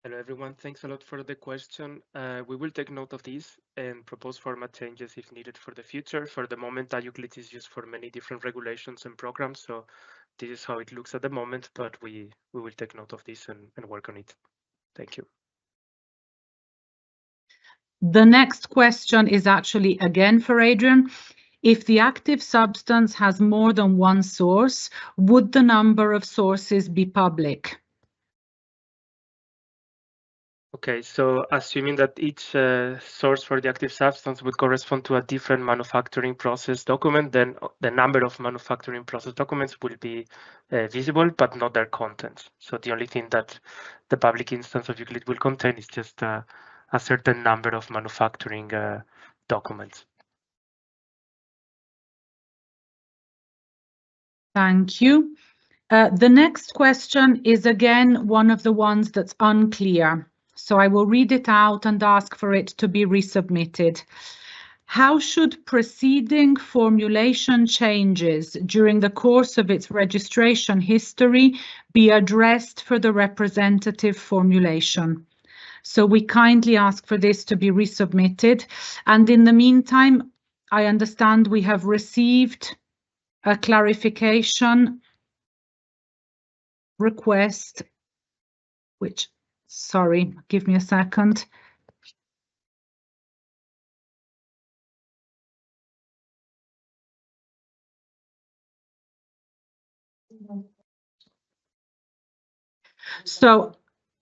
[SPEAKER 4] Hello everyone, thanks a lot for the question. We will take note of this and propose format changes if needed for the future. For the moment, IUCLID is used for many different regulations and programs, so this is how it looks at the moment, but we will take note of this and work on it. Thank you.
[SPEAKER 1] The next question is actually again for Adrian. If the active substance has more than one source, would the number of sources be public?
[SPEAKER 4] Okay, so assuming that each source for the active substance would correspond to a different manufacturing process document, then the number of manufacturing process documents will be visible, but not their contents. So the only thing that the public instance of Euclid will contain is just a certain number of manufacturing documents.
[SPEAKER 1] Thank you. The next question is again one of the ones that's unclear. So I will read it out and ask for it to be resubmitted. How should preceding formulation changes during the course of its registration history be addressed for the representative formulation? So we kindly ask for this to be resubmitted. And in the meantime, I understand we have received a clarification request, which, sorry, give me a second. So,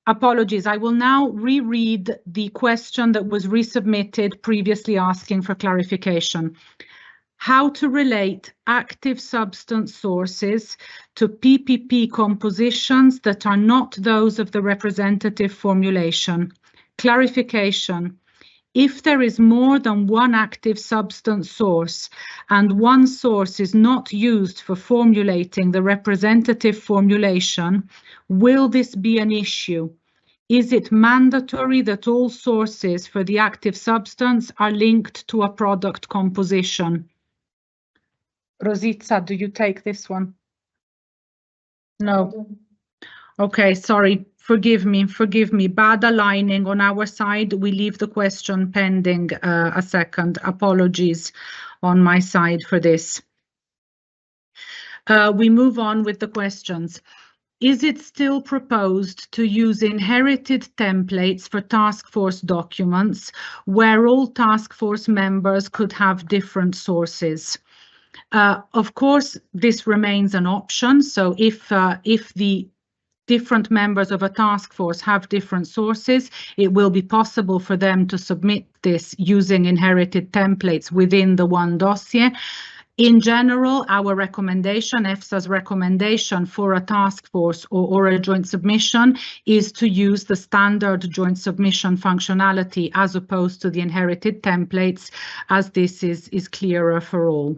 [SPEAKER 1] apologies, I will now reread the question that was resubmitted previously asking for clarification. How to relate active substance sources to PPP compositions that are not those of the representative formulation. Clarification. If there is more than one active substance source and one source is not used for formulating the representative formulation, will this be an issue? Is it mandatory that all sources for the active substance are linked to a product composition? Rositza, do you take this one? No. Okay, sorry. Forgive me. Bad aligning on our side. We leave the question pending a second. Apologies on my side for this. We move on with the questions. Is it still proposed to use inherited templates for task force documents where all task force members could have different sources? Of course, this remains an option. So if the different members of a task force have different sources, it will be possible for them to submit this using inherited templates within the one dossier. In general, our recommendation, EFSA's recommendation for a task force or a joint submission is to use the standard joint submission functionality as opposed to the inherited templates, as this is clearer for all.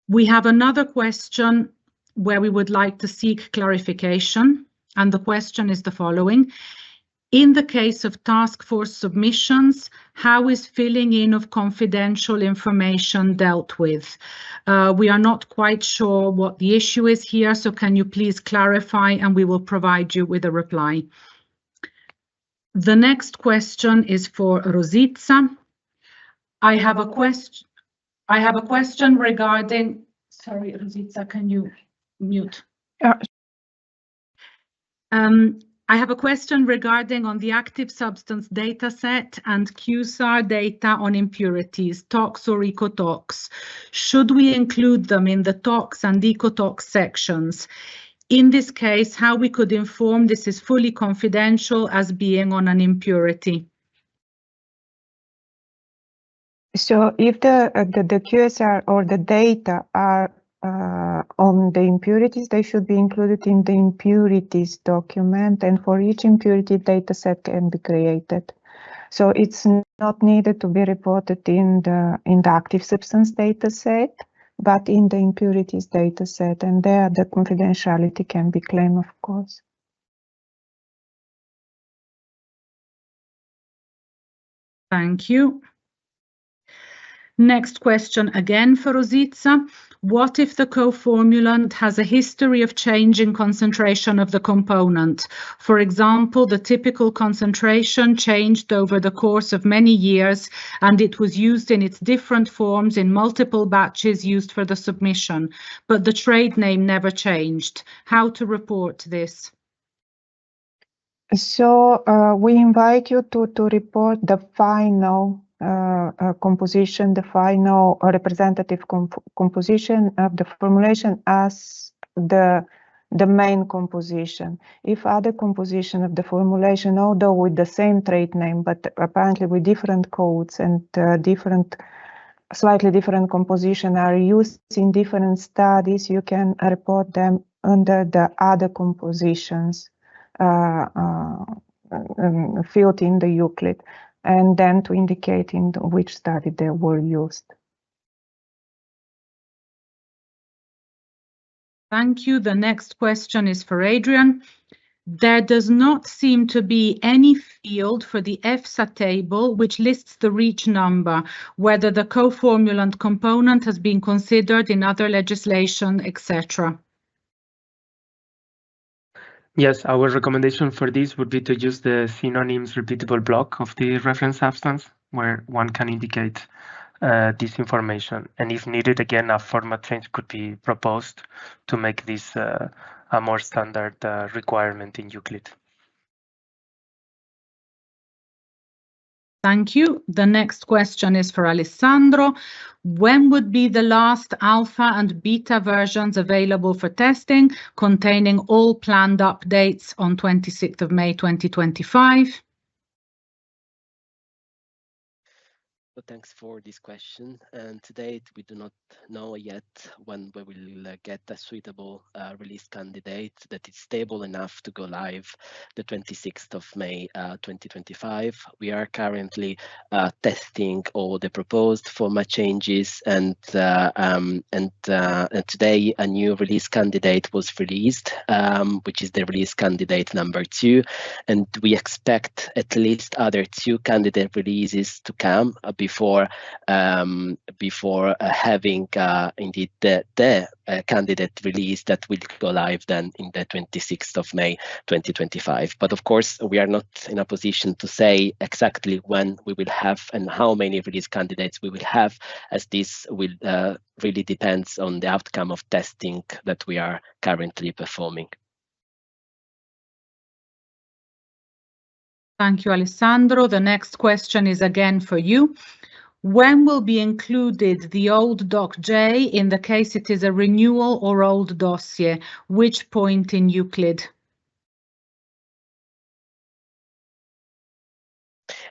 [SPEAKER 1] We have another question where we would like to seek clarification, and the question is the following. In the case of task force submissions, how is filling in of confidential information dealt with? We are not quite sure what the issue is here, so can you please clarify, and we will provide you with a reply. The next question is for Rosica. I have a question regarding, sorry, Rosica, can you mute? I have a question regarding on the active substance data set and QSAR data on impurities, tox or ecotox. Should we include them in the tox and ecotox sections? In this case, how we could inform this is fully confidential as being on an impurity?
[SPEAKER 3] So if the QSR or the data are on the impurities, they should be included in the impurities document, and for each impurity data set can be created. So it's not needed to be reported in the active substance data set, but in the impurities data set, and there the confidentiality can be claimed, of course.
[SPEAKER 1] Thank you. Next question again for Rosica. What if the co-formulant has a history of changing concentration of the component? For example, the typical concentration changed over the course of many years and it was used in its different forms in multiple batches used for the submission, but the trade name never changed. How to report this?
[SPEAKER 3] So we invite you to report the final composition, the final representative composition of the formulation as the main composition. If other composition of the formulation, although with the same trade name, but apparently with different codes and slightly different composition are used in different studies, you can report them under the other compositions field in the EUCLID, and then to indicate in which study they were used.
[SPEAKER 1] Thank you. The next question is for Adrian. There does not seem to be any field for the EFSA table which lists the REACH number, whether the co-formulant component has been considered in other legislation, etc.
[SPEAKER 4] Yes, our recommendation for this would be to use the synonyms repeatable block of the reference substance, where one can indicate this information. And if needed, again, a format change could be proposed to make this a more standard requirement in EUCLID.
[SPEAKER 1] Thank you. The next question is for Alessandro. When would be the last alpha and beta versions available for testing, containing all planned updates on 26th of May 2025?
[SPEAKER 2] So thanks for this question. And to date, we do not know yet when we will get a suitable release candidate that is stable enough to go live the 26th of May 2025. We are currently testing all the proposed format changes, and today a new release candidate was released, which is the release candidate number 2, and we expect at least other 2 candidate releases to come before having indeed the candidate release that will go live then in the 26th of May 2025. But of course, we are not in a position to say exactly when we will have and how many release candidates we will have, as this will really depends on the outcome of testing that we are currently performing.
[SPEAKER 1] Thank you, Alessandro. The next question is again for you. When will be included the old Doc J in the case it is a renewal or old dossier? Which point in Euclid?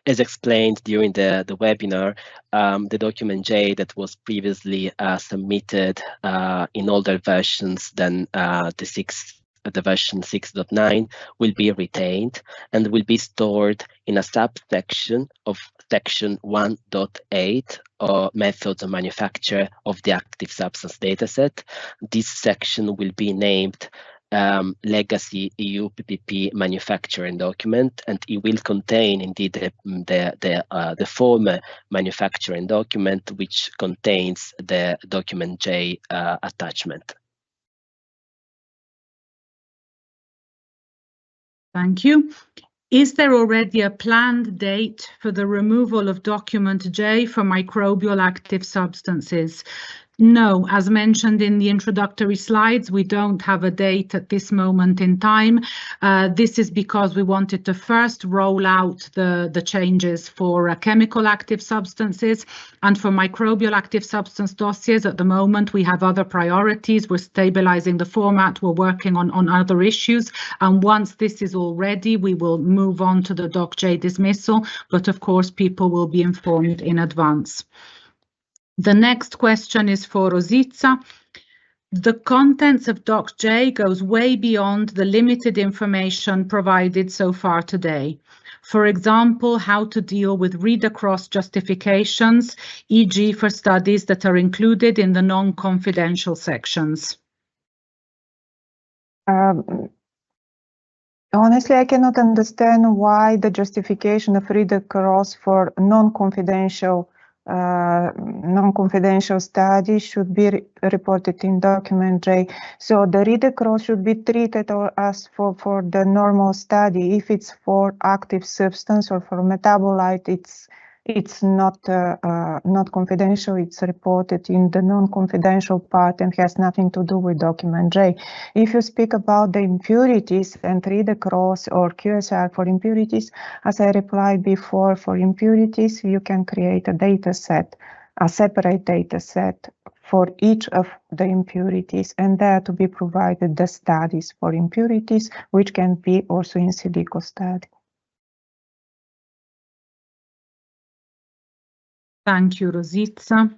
[SPEAKER 2] As explained during the webinar, the document J that was previously submitted in older versions than the version 6.9 will be retained and will be stored in a subsection of section 1.8 or methods of manufacture of the active substance dataset. This section will be named legacy EU PPP manufacturing document, and it will contain indeed the former manufacturing document, which contains the document J attachment.
[SPEAKER 1] Thank you. Is there already a planned date for the removal of document J for microbial active substances? No, as mentioned in the introductory slides, we don't have a date at this moment in time. This is because we wanted to first roll out the changes for chemical active substances, and for microbial active substance dossiers at the moment we have other priorities. We're stabilizing the format, we're working on other issues, and once this is all ready we will move on to the Doc J dismissal, but of course people will be informed in advance. The next question is for Rositza. The contents of Doc J goes way beyond the limited information provided so far today. For example, how to deal with read-across justifications, e.g. for studies that are included in the non-confidential sections.
[SPEAKER 3] Honestly, I cannot understand why the justification of read-across for non-confidential studies should be reported in document J. So the read-across should be treated as for the normal study. If it's for active substance or for metabolite, it's not confidential. It's reported in the non-confidential part and has nothing to do with document J. If you speak about the impurities and read across or QSR for impurities, as I replied before, for impurities you can create a data set, a separate data set for each of the impurities, and there to be provided the studies for impurities, which can be also in silico study.
[SPEAKER 1] Thank you, Rositza.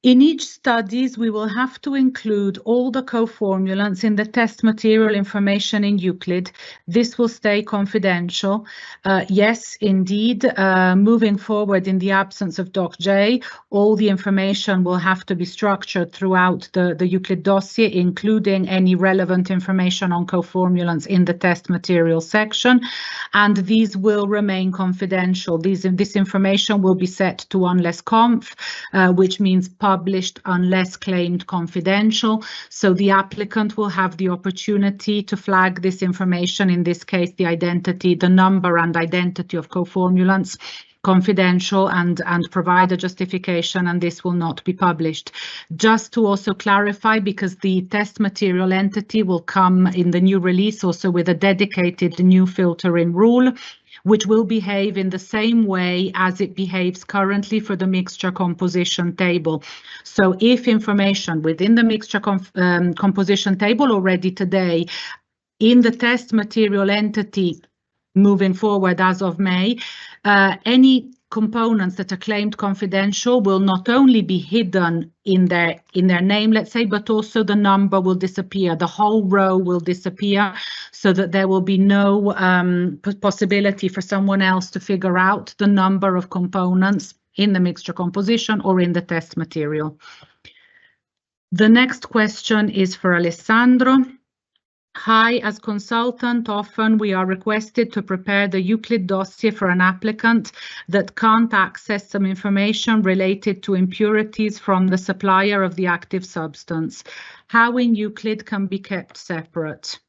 [SPEAKER 1] In each studies, we will have to include all the co-formulants in the test material information in Euclid. This will stay confidential. Yes, indeed, moving forward in the absence of Doc J, all the information will have to be structured throughout the Euclid dossier, including any relevant information on co-formulants in the test material section, and these will remain confidential. This information will be set to unless conf, which means published unless claimed confidential. So the applicant will have the opportunity to flag this information, in this case the identity, the number and identity of co-formulants, confidential, and provide a justification, and this will not be published. Just to also clarify, because the test material entity will come in the new release also with a dedicated new filtering rule, which will behave in the same way as it behaves currently for the mixture composition table. So if information within the mixture composition table already today in the test material entity moving forward as of May, any components that are claimed confidential will not only be hidden in their name, let's say, but also the number will disappear. The whole row will disappear, so that there will be no possibility for someone else to figure out the number of components in the mixture composition or in the test material. The next question is for Alessandro. Hi, as consultant, often we are requested to prepare the Euclid dossier for an applicant that can't access some information related to impurities from the supplier of the active substance. How in Euclid can be kept separate?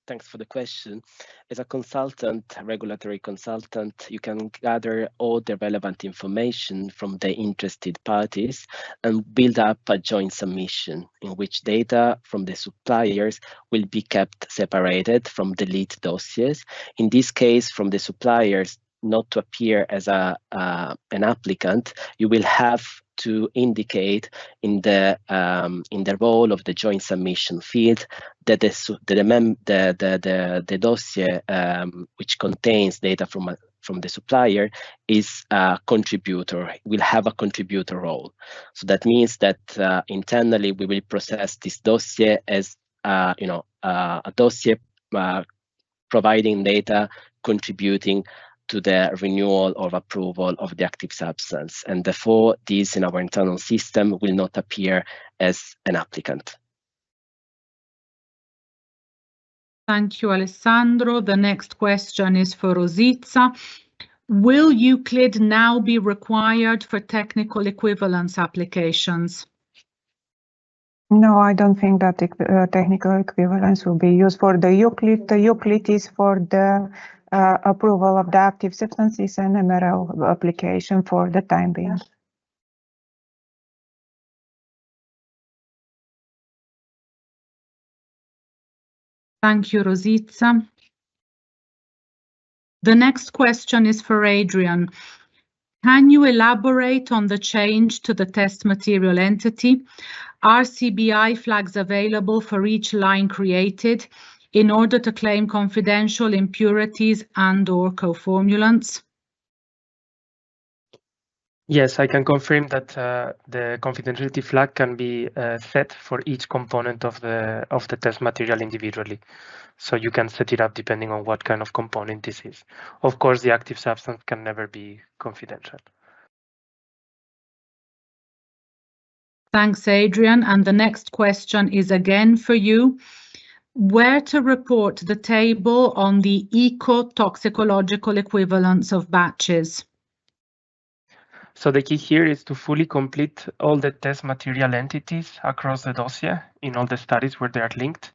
[SPEAKER 2] Thanks for the question. As a consultant, regulatory consultant, you can gather all the relevant information from the interested parties and build up a joint submission in which data from the suppliers will be kept separated from the lead dossiers. In this case, from the suppliers not to appear as an applicant, you will have to indicate in the role of the joint submission field that the dossier which contains data from the supplier is a contributor, will have a contributor role. So that means that internally we will process this dossier as a dossier providing data contributing to the renewal or approval of the active substance. And therefore, this in our internal system will not appear as an applicant.
[SPEAKER 1] Thank you, Alessandro. The next question is for Rosita. Will Euclid now be required for technical equivalence applications?
[SPEAKER 3] No, I don't think that technical equivalence will be used for the Euclid. The Euclid is for the approval of the active substances and MRL application for the time being.
[SPEAKER 1] Thank you, Rosita. The next question is for Adrian. Can you elaborate on the change to the test material entity? Are CBI flags available for each line created in order to claim confidential impurities and/or coformulants?
[SPEAKER 4] Yes, I can confirm that the confidentiality flag can be set for each component of the test material individually. So you can set it up depending on what kind of component this is. Of course, the active substance can never be confidential.
[SPEAKER 1] Thanks, Adrian. And the next question is again for you. Where to report the table on the eco-toxicological equivalence of batches?
[SPEAKER 4] So the key here is to fully complete all the test material entities across the dossier in all the studies where they are linked.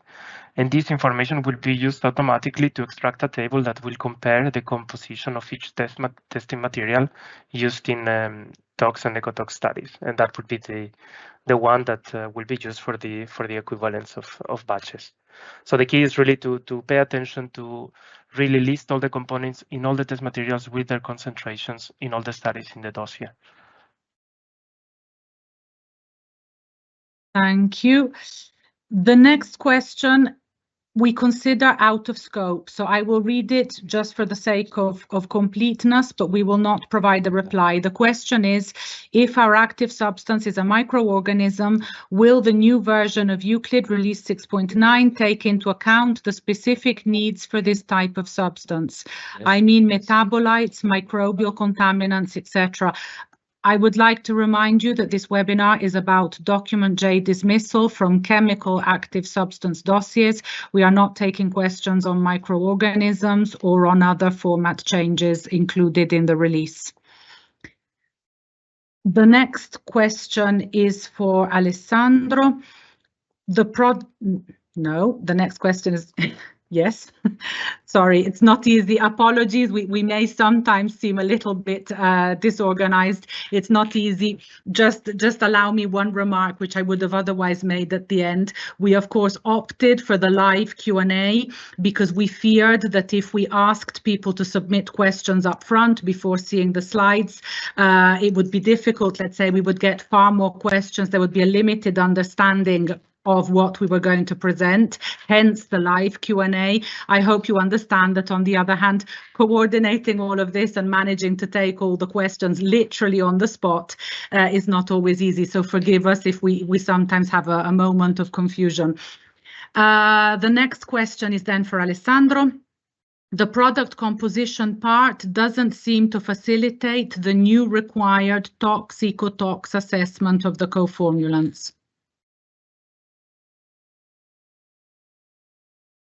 [SPEAKER 4] And this information will be used automatically to extract a table that will compare the composition of each testing material used in tox and ecotox studies. And that would be the one that will be used for the equivalence of batches. So the key is really to pay attention to really list all the components in all the test materials with their concentrations in all the studies in the dossier.
[SPEAKER 1] Thank you. The next question we consider out of scope, so I will read it just for the sake of completeness, but we will not provide a reply. The question is, if our active substance is a microorganism, will the new version of Euclid Release 6.9 take into account the specific needs for this type of substance? Yes. I mean metabolites, microbial contaminants, etc. I would like to remind you that this webinar is about document J dismissal from chemical active substance dossiers. We are not taking questions on microorganisms or on other format changes included in the release. The next question is for Alessandro. The next question is yes. Sorry, it's not easy. Apologies. We may sometimes seem a little bit disorganized. It's not easy. Just allow me one remark, which I would have otherwise made at the end. We, of course, opted for the live Q&A because we feared that if we asked people to submit questions up front before seeing the slides, it would be difficult. Let's say we would get far more questions. There would be a limited understanding of what we were going to present, hence the live Q&A. I hope you understand that, on the other hand, coordinating all of this and managing to take all the questions literally on the spot is not always easy. So forgive us if we sometimes have a moment of confusion. The next question is then for Alessandro. The product composition part doesn't seem to facilitate the new required ecotox assessment of the coformulants.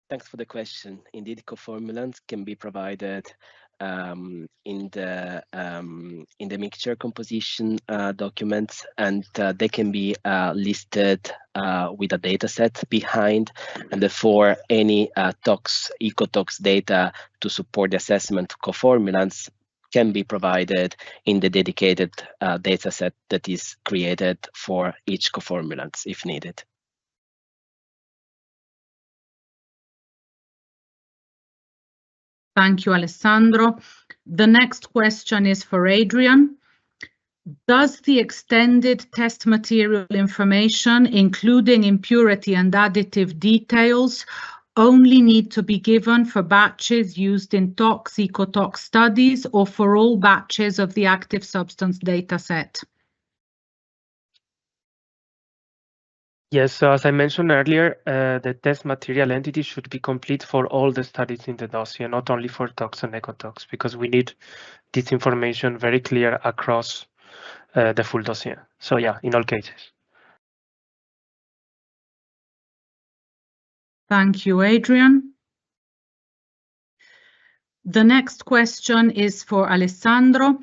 [SPEAKER 2] Thanks for the question. Indeed, coformulants can be provided mixture composition documents, and they can be listed with a data set behind, and therefore any ecotox data to support the assessment of coformulants can be provided in the dedicated data set that is created for each coformulant if needed.
[SPEAKER 1] Thank you, Alessandro. The next question is for Adrian. Does the extended test material information, including impurity and additive details, only need to be given for batches used in ecotox studies or for all batches of the active substance data set?
[SPEAKER 4] Yes, so as I mentioned earlier, the test material entity should be complete for all the studies in the dossier, not only for tox and ecotox, because we need this information very clear across the full dossier. So yeah, in all cases.
[SPEAKER 1] Thank you, Adrian. The next question is for Alessandro.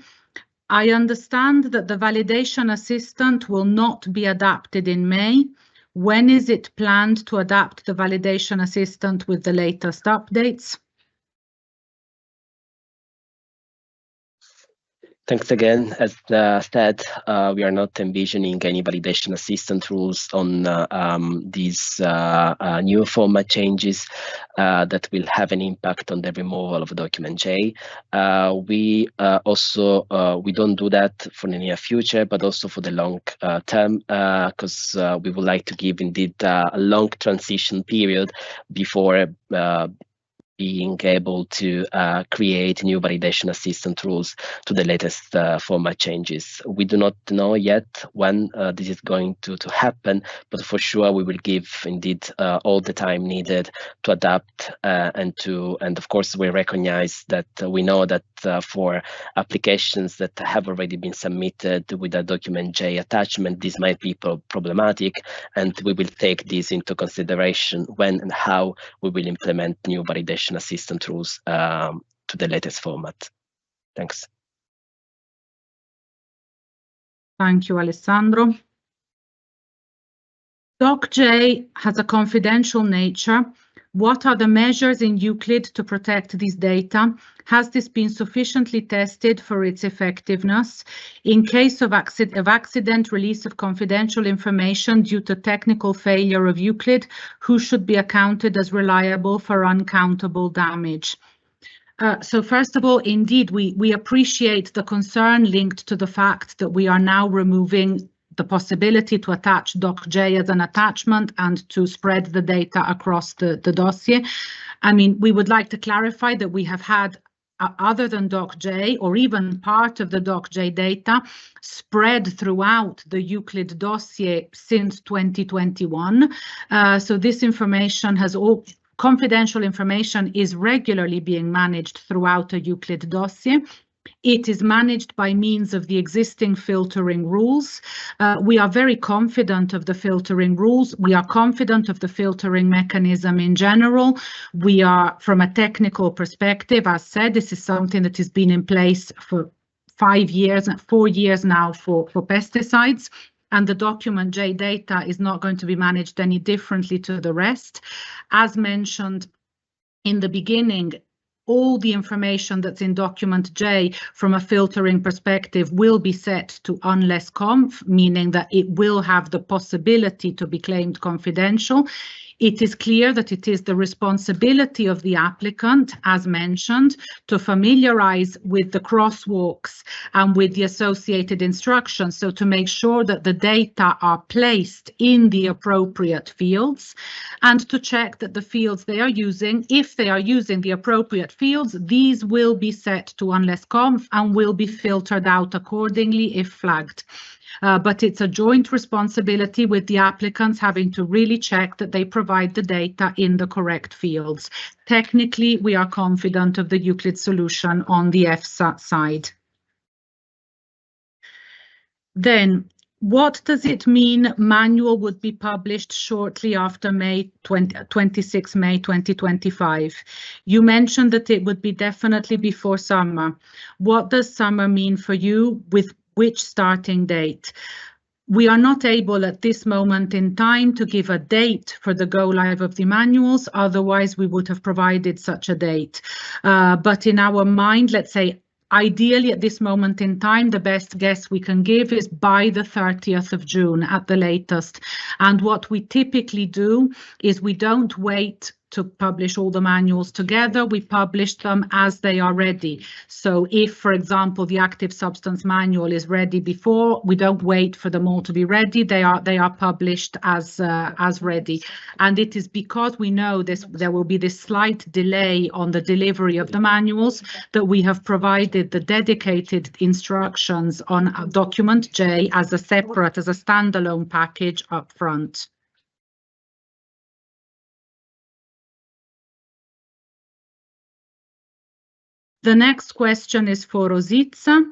[SPEAKER 1] I understand that the validation assistant will not be adapted in May. When is it planned to adapt the validation assistant with the latest updates?
[SPEAKER 2] Thanks again. As said, we are not envisioning any validation assistant rules on these new format changes that will have an impact on the removal of document J. We don't do that for the near future, but also for the long term, because we would like to give indeed a long transition period before being able to create new validation assistant rules to the latest format changes. We do not know yet when this is going to happen, but for sure we will give indeed all the time needed to adapt and of course we recognize that we know that for applications that have already been submitted with a document J attachment, this might be problematic, and we will take this into consideration when and how we will implement new validation assistant rules to the latest format. Thanks.
[SPEAKER 1] Thank you, Alessandro. DocJ has a confidential nature. What are the measures in Euclid to protect these data? Has this been sufficiently tested for its effectiveness? In case of accident release of confidential information due to technical failure of Euclid, who should be accounted as reliable for uncountable damage? So first of all, indeed, we appreciate the concern linked to the fact that we are now removing the possibility to attach DocJ as an attachment and to spread the data across the dossier. I mean, we would like to clarify that we have had, other than DocJ or even part of the DocJ data, spread throughout the Euclid dossier since 2021. So this information has all confidential information is regularly being managed throughout a Euclid dossier. It is managed by means of the existing filtering rules. We are very confident of the filtering rules. We are confident of the filtering mechanism in general. We are, from a technical perspective, as said, this is something that has been in place for 4 years now for pesticides. And the document J data is not going to be managed any differently to the rest. As mentioned in the beginning, all the information that's in document J from a filtering perspective will be set to unless conf, meaning that it will have the possibility to be claimed confidential. It is clear that it is the responsibility of the applicant, as mentioned, to familiarize with the crosswalks and with the associated instructions, so to make sure that the data are placed in the appropriate fields, and to check that the fields they are using, if they are using the appropriate fields, these will be set to unless conf and will be filtered out accordingly if flagged. But it's a joint responsibility with the applicants having to really check that they provide the data in the correct fields. Technically, we are confident of the Euclid solution on the EFSA side. Then, What does it mean manual would be published shortly after 26 May 2025? You mentioned that it would be definitely before summer. What does summer mean for you, with which starting date? We are not able at this moment in time to give a date for the go live of the manuals, otherwise we would have provided such a date. But in our mind, let's say, ideally at this moment in time, the best guess we can give is by the 30th of June at the latest. And what we typically do is we don't wait to publish all the manuals together, we publish them as they are ready. So if, for example, the active substance manual is ready before, we don't wait for them all to be ready, they are published as ready. And it is because we know there will be this slight delay on the delivery of the manuals that we have provided the dedicated instructions on document J as a separate, as a standalone package up front. The next question is for Rositza.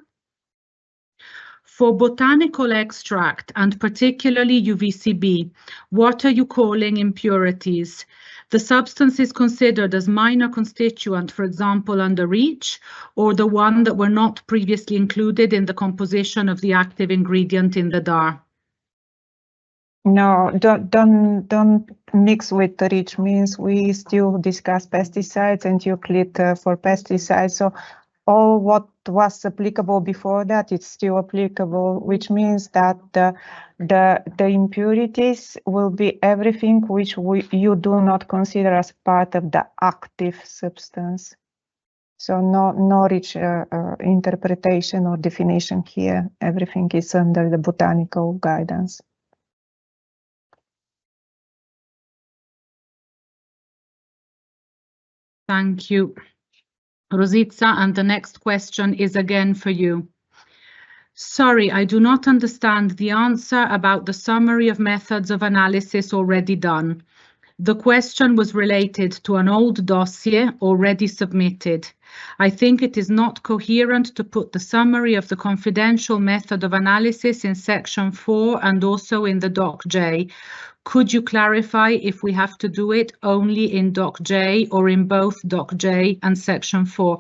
[SPEAKER 1] For botanical extract and particularly UVCB, what are you calling impurities? The substance is considered as minor constituent, for example, under REACH, or the one that were not previously included in the composition of the active ingredient in the DAR?
[SPEAKER 3] No, don't mix with the REACH. Means we still discuss pesticides and EUCLID for pesticides. So all what was applicable before that, it's still applicable, which means that the impurities will be everything which you do not consider as part of the active substance. So no REACH interpretation or definition here. Everything is under the botanical guidance.
[SPEAKER 1] Thank you, Rositza, and the next question is again for you. Sorry, I do not understand the answer about the summary of methods of analysis already done. The question was related to an old dossier already submitted. I think it is not coherent to put the summary of the confidential method of analysis in section 4 and also in the doc J. Could you clarify if we have to do it only in doc J or in both doc J and section 4?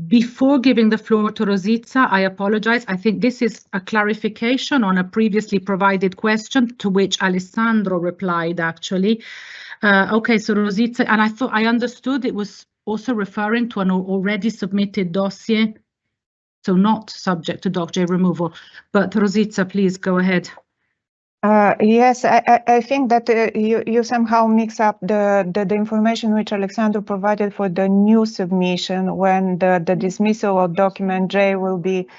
[SPEAKER 1] Before giving the floor to Rositza, I apologize. I think this is a clarification on a previously provided question to which Alessandro replied, actually. Okay, so Rositza, and I understood it was also referring to an already submitted dossier, so not subject to doc J removal. But Rositza, please go ahead.
[SPEAKER 3] Yes, I think that you somehow mix up the information which Alexandru provided for the new submission when the dismissal of document J will be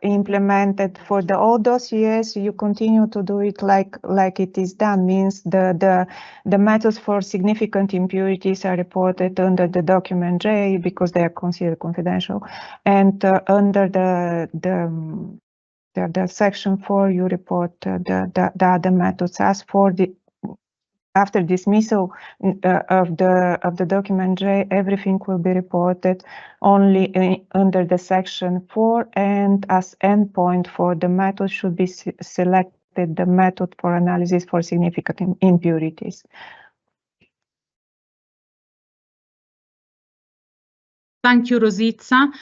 [SPEAKER 3] implemented. For the old dossiers, you continue to do it like it is done. Means the methods for significant impurities are reported under the document J because they are considered confidential, and under the section 4, you report the other methods. As for after dismissal of the document J, everything will be reported only under the section 4, and as endpoint for the method should be selected the method for analysis for significant impurities.
[SPEAKER 1] Thank you, Rositza.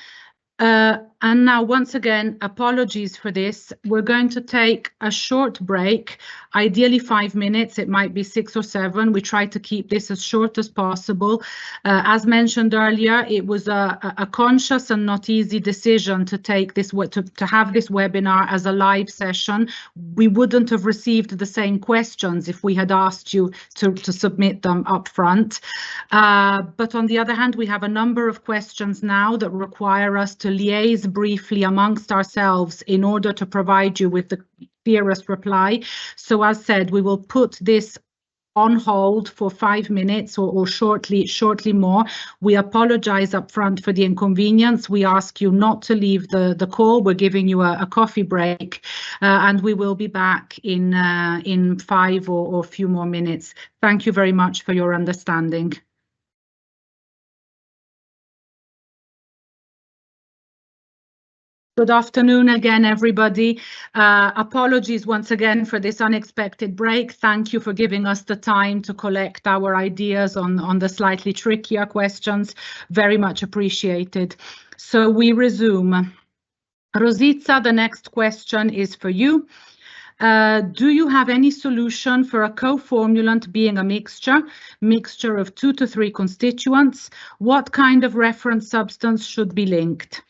[SPEAKER 1] And now, once again, apologies for this. We're going to take a short break, ideally 5 minutes. It might be 6 or 7. We try to keep this as short as possible. As mentioned earlier, it was a conscious and not easy decision to take this, to have this webinar as a live session. We wouldn't have received the same questions if we had asked you to submit them up front. But on the other hand, we have a number of questions now that require us to liaise briefly amongst ourselves in order to provide you with the clearest reply. So as said, we will put this on hold for 5 minutes or shortly more. We apologize up front for the inconvenience. We ask you not to leave the call. We're giving you a coffee break, and we will be back in 5 or a few more minutes. Thank you very much for your understanding. Good afternoon again, everybody. Apologies once again for this unexpected break. Thank you for giving us the time to collect our ideas on the slightly trickier questions. Very much appreciated. So we resume. Rositza, the next question is for you. Do you have any solution for a co-formulant being a mixture of 2 to 3 constituents? What kind of reference substance should be linked?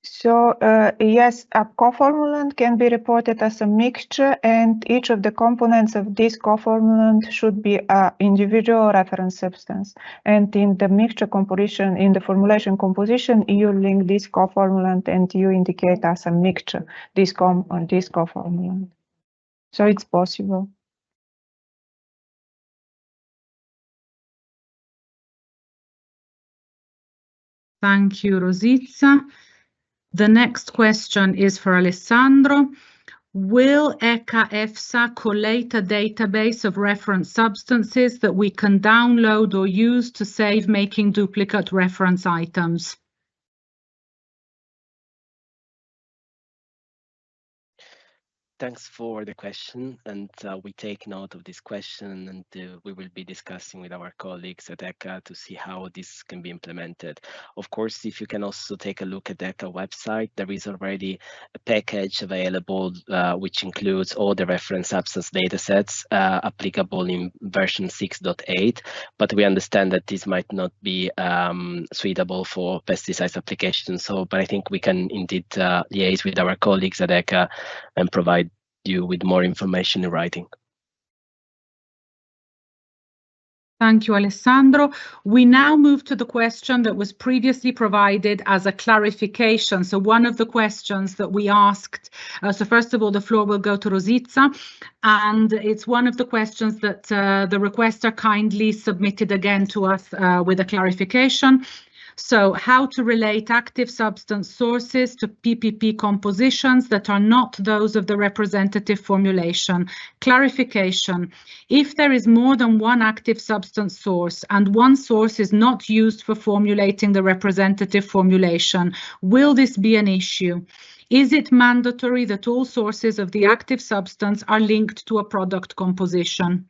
[SPEAKER 3] So yes, a coformulant can be reported as a mixture, and each of the components of this coformulant should be an individual reference substance. And in the mixture composition, in the formulation composition, you link this coformulant and you indicate as a mixture this coformulant. So it's possible.
[SPEAKER 1] Thank you, Rositza. The next question is for Alessandro. Will EFSA collate a database of reference substances that we can download or use to save making duplicate reference items?
[SPEAKER 2] Thanks for the question, and we take note of this question, and we will be discussing with our colleagues at ECHA to see how this can be implemented. Of course, if you can also take a look at the ECHA website, there is already a package available which includes all the reference substance datasets applicable in version 6.8, but we understand that this might not be suitable for pesticides applications. But I think we can indeed liaise with our colleagues at ECHA and provide you with more information in writing.
[SPEAKER 1] Thank you, Alessandro. We now move to the question that was previously provided as a clarification. So one of the questions that we asked, so first of all, the floor will go to Rositza, and it's one of the questions that the requester kindly submitted again to us with a clarification. So how to relate active substance sources to PPP compositions that are not those of the representative formulation. Clarification. If there is more than one active substance source and one source is not used for formulating the representative formulation, will this be an issue? Is it mandatory that all sources of the active substance are linked to a product composition?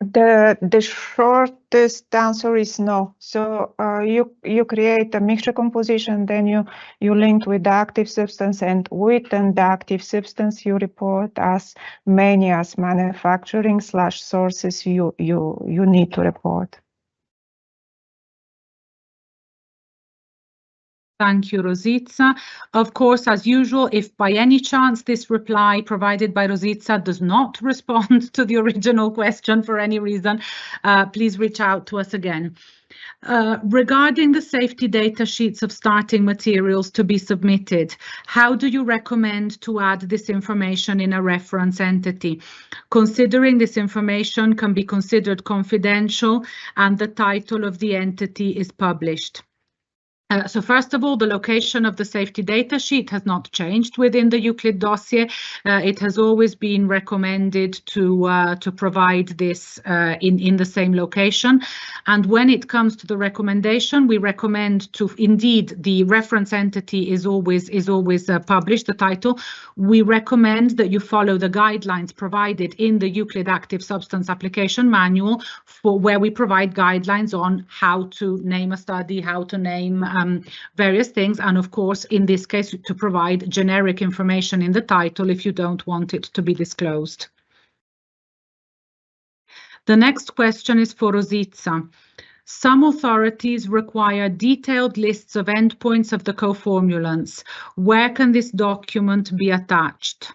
[SPEAKER 3] The shortest answer is no. So you create a mixture composition, then you link with the active substance, and within the active substance you report as many as manufacturing / sources you need to report.
[SPEAKER 1] Thank you, Rositza. Of course, as usual, if by any chance this reply provided by Rositza does not respond to the original question for any reason, please reach out to us again. Regarding the safety data sheets of starting materials to be submitted, how do you recommend to add this information in a reference entity? Considering this information can be considered confidential and the title of the entity is published. So first of all, the location of the safety data sheet has not changed within the EUCLID dossier. It has always been recommended to provide this in the same location. And when it comes to the recommendation, we recommend to indeed the reference entity is always published, the title. We recommend that you follow the guidelines provided in the EUCLID Active Substance Application Manual, for where we provide guidelines on how to name a study, how to name various things, and of course, in this case, to provide generic information in the title if you don't want it to be disclosed. The next question is for Rositza. Some authorities require detailed lists of endpoints of the coformulants. Where can this document be attached?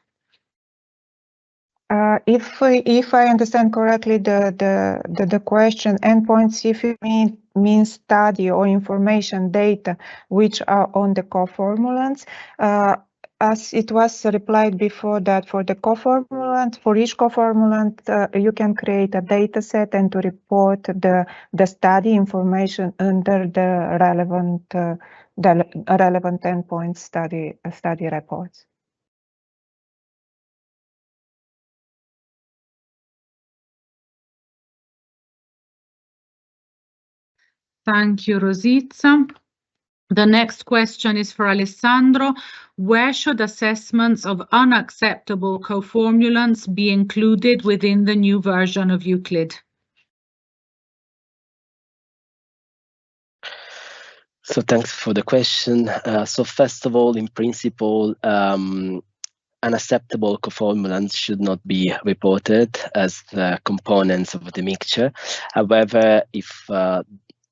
[SPEAKER 3] If I understand correctly, the question endpoints, if you mean study or information data which are on the coformulants, as it was replied before, that for the coformulant, for each coformulant, you can create a data set and to report the study information under the relevant endpoint study reports.
[SPEAKER 1] Thank you, Rositza. The next question is for Alessandro. Where should assessments of unacceptable coformulants be included within the new version of Euclid?
[SPEAKER 2] So thanks for the question. So first of all, in principle, unacceptable coformulants should not be reported as components of the mixture. However, if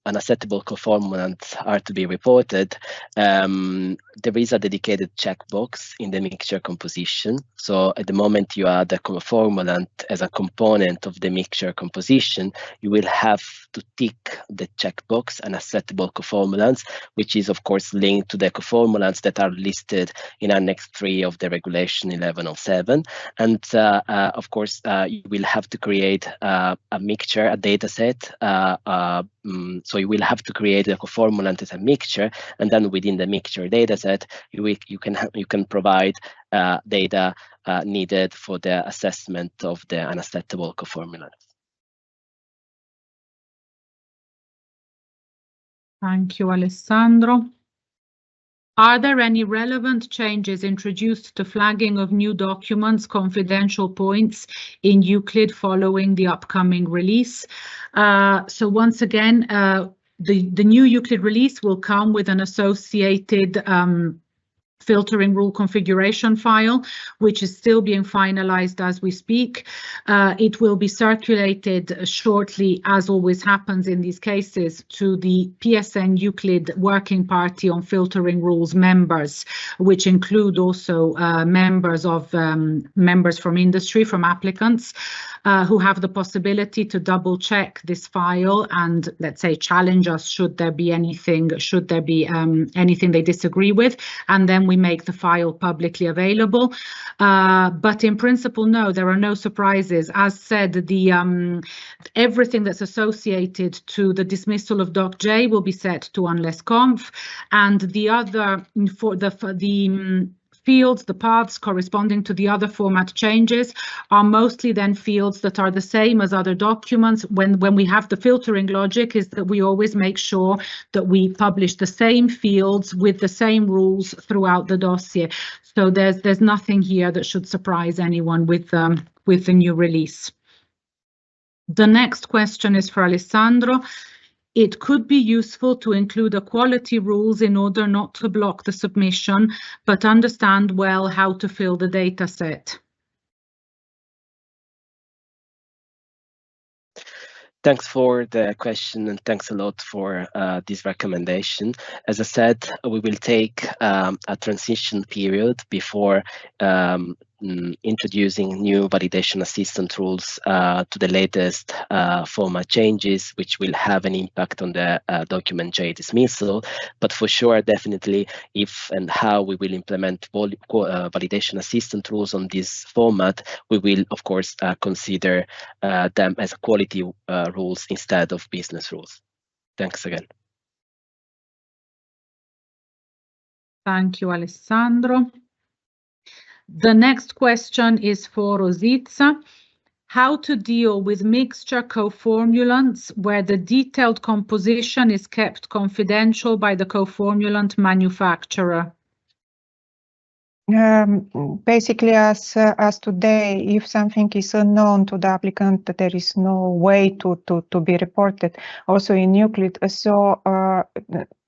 [SPEAKER 2] unacceptable coformulants are to be reported, there is a dedicated checkbox in the mixture composition. So at the moment you add a coformulant as a component of the mixture composition, you will have to tick the checkbox unacceptable coformulants, which is of course linked to the coformulants that are listed in Annex 3 of the Regulation 1107. And of course, you will have to create a mixture, a data set. So you will have to create a coformulant as a mixture, and then within the mixture data set, you can provide data needed for the assessment of the unacceptable coformulants.
[SPEAKER 1] Thank you, Alessandro. Are there any relevant changes introduced to flagging of new documents, confidential points in Euclid following the upcoming release? So once again, the new Euclid release will come with an associated filtering rule configuration file, which is still being finalized as we speak. It will be circulated shortly, as always happens in these cases, to the PSN Euclid Working Party on Filtering Rules members, which include also members from industry, from applicants, who have the possibility to double check this file and, let's say, challenge us should there be anything they disagree with, and then we make the file publicly available. But in principle, no, there are no surprises. As said, everything that's associated to the dismissal of Doc J will be set to unless conf, and the other for the fields, the paths corresponding to the other format changes are mostly then fields that are the same as other documents. When we have the filtering logic is that we always make sure that we publish the same fields with the same rules throughout the dossier. So there's nothing here that should surprise anyone with the new release. The next question is for Alessandro. It could be useful to include equality rules in order not to block the submission, but understand well how to fill the data set.
[SPEAKER 2] Thanks for the question, and thanks a lot for this recommendation. As I said, we will take a transition period before introducing new validation assistant rules to the latest format changes, which will have an impact on the document J dismissal. But for sure, definitely, if and how we will implement validation assistant rules on this format, we will, of course, consider them as quality rules instead of business rules. Thanks again.
[SPEAKER 1] Thank you, Alessandro. The next question is for Rositza. How to deal with mixture coformulants where the detailed composition is kept confidential by the coformulant manufacturer?
[SPEAKER 3] Basically, as today, if something is unknown to the applicant, there is no way to be reported. Also in Euclid, so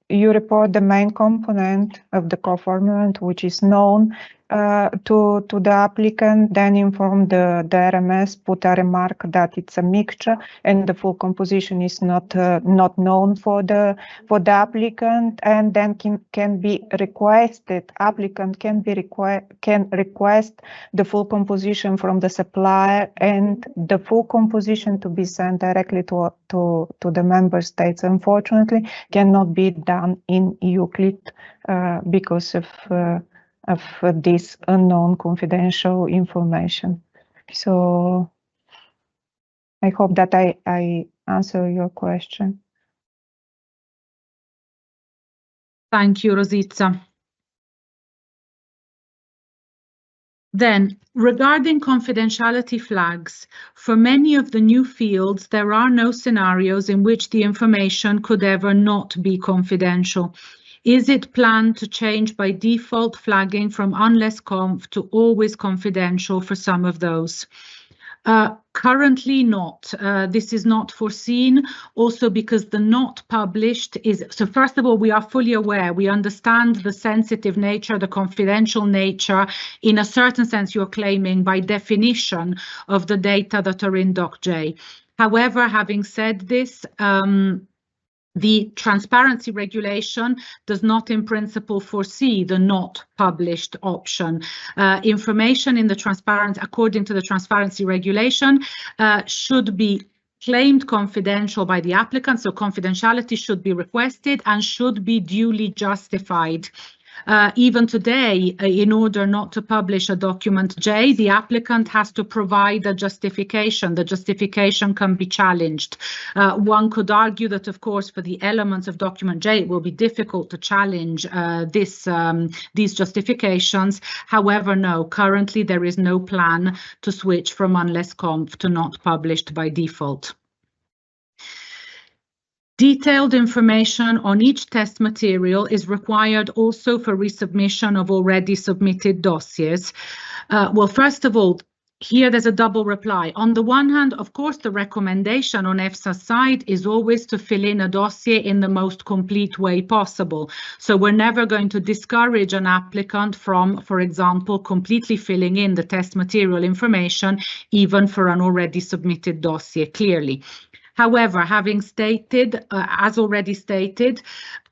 [SPEAKER 3] you report the main component of the coformulant, which is known to the applicant, then inform the RMS, put a remark that it's a mixture and the full composition is not known for the applicant, and then can be requested. Applicant can request the full composition from the supplier and the full composition to be sent directly to the member states. Unfortunately, cannot be done in Euclid because of this unknown confidential information. So I hope that I answer your question.
[SPEAKER 1] Thank you, Rositza. Then, regarding confidentiality flags, for many of the new fields, there are no scenarios in which the information could ever not be confidential. Is it planned to change by default flagging from unless conf to always confidential for some of those? Currently not. This is not foreseen, also because the not published is, so first of all, we are fully aware, we understand the sensitive nature, the confidential nature, in a certain sense you're claiming by definition of the data that are in DocJ. However, having said this, the transparency regulation does not in principle foresee the not published option. Information in the according to the transparency regulation should be claimed confidential by the applicant, so confidentiality should be requested and should be duly justified. Even today, in order not to publish a document J, the applicant has to provide a justification. The justification can be challenged. One could argue that, of course, for the elements of document J, it will be difficult to challenge these justifications. However, no, currently there is no plan to switch from unless conf to not published by default. Detailed information on each test material is required also for resubmission of already submitted dossiers. Well, first of all, here there's a double reply. On the one hand, of course, the recommendation on EFSA's side is always to fill in a dossier in the most complete way possible. So we're never going to discourage an applicant from, for example, completely filling in the test material information, even for an already submitted dossier, clearly. However, having stated, as already stated,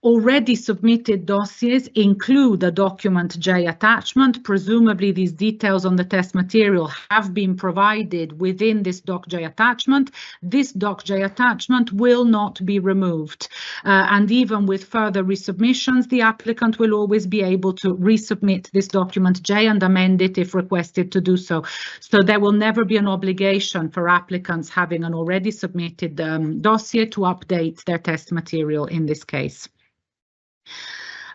[SPEAKER 1] already submitted dossiers include a document J attachment. Presumably these details on the test material have been provided within this doc J attachment. This doc J attachment will not be removed. And even with further resubmissions, the applicant will always be able to resubmit this document J and amend it if requested to do so. So there will never be an obligation for applicants having an already submitted dossier to update their test material in this case.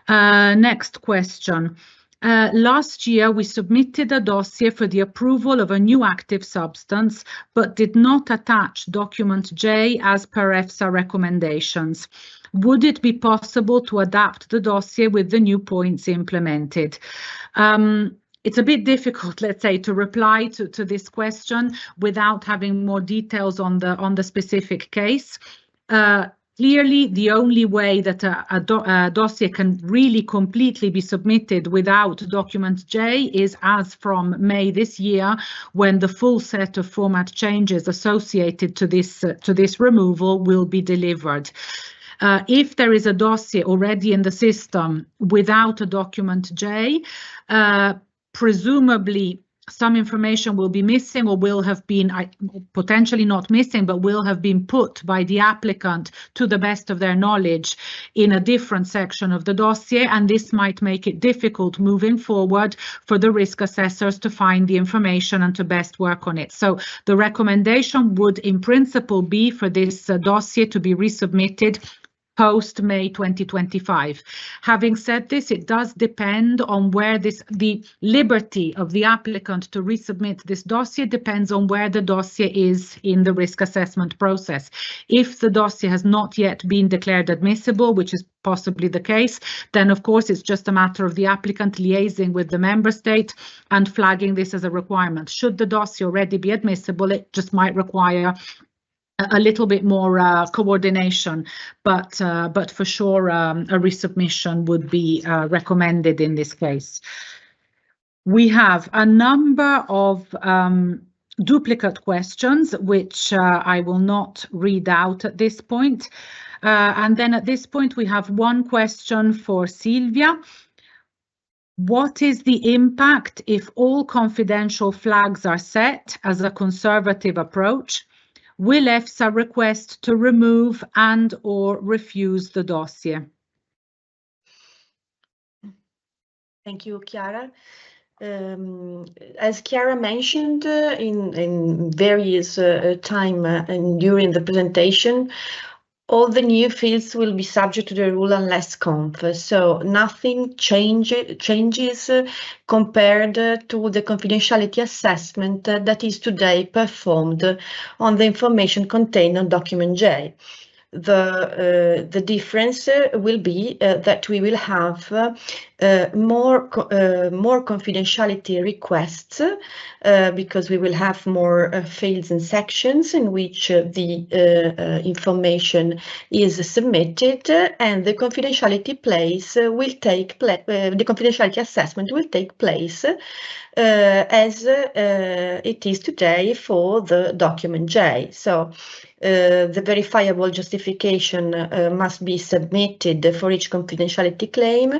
[SPEAKER 1] Next question. Last year, we submitted a dossier for the approval of a new active substance, but did not attach document J as per EFSA recommendations. Would it be possible to adapt the dossier with the new points implemented? It's a bit difficult, let's say, to reply to this question without having more details on the specific case. Clearly, the only way that a dossier can really completely be submitted without document J is as from May this year, when the full set of format changes associated to this removal will be delivered. If there is a dossier already in the system without a document J, presumably some information will be missing or will have been potentially not missing, but will have been put by the applicant to the best of their knowledge in a different section of the dossier. And this might make it difficult moving forward for the risk assessors to find the information and to best work on it. So the recommendation would in principle be for this dossier to be resubmitted post-May 2025. Having said this, it does depend on where the liberty of the applicant to resubmit this dossier depends on where the dossier is in the risk assessment process. If the dossier has not yet been declared admissible, which is possibly the case, then of course it's just a matter of the applicant liaising with the member state and flagging this as a requirement. Should the dossier already be admissible, it just might require a little bit more coordination, but for sure a resubmission would be recommended in this case. We have a number of duplicate questions, which I will not read out at this point. And then at this point, we have one question for Silvia. What is the impact if all confidential flags are set as a conservative approach? Will EFSA request to remove and or refuse the dossier?
[SPEAKER 5] Thank you, Chiara. As Chiara mentioned in various time and during the presentation, all the new fields will be subject to the rule unless conf. So nothing changes compared to the confidentiality assessment that is today performed on the information contained on document J. the difference will be that we will have more confidentiality requests because we will have more fields and sections in which the information is submitted, and the confidentiality the confidentiality assessment will take place as it is today for the document J. So the verifiable justification must be submitted for each confidentiality claim,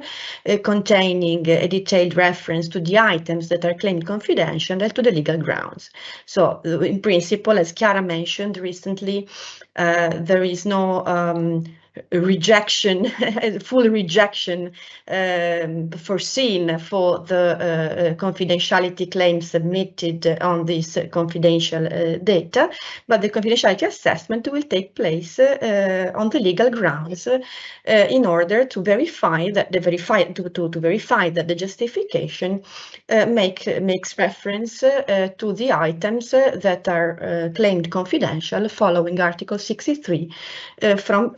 [SPEAKER 5] containing a detailed reference to the items that are claimed confidential and to the legal grounds. So in principle, as Chiara mentioned recently, there is no rejection, full rejection foreseen for the confidentiality claims submitted on this confidential data, but the confidentiality assessment will take place on the legal grounds in order to verify that the justification makes reference to the items that are claimed confidential following Article 63 from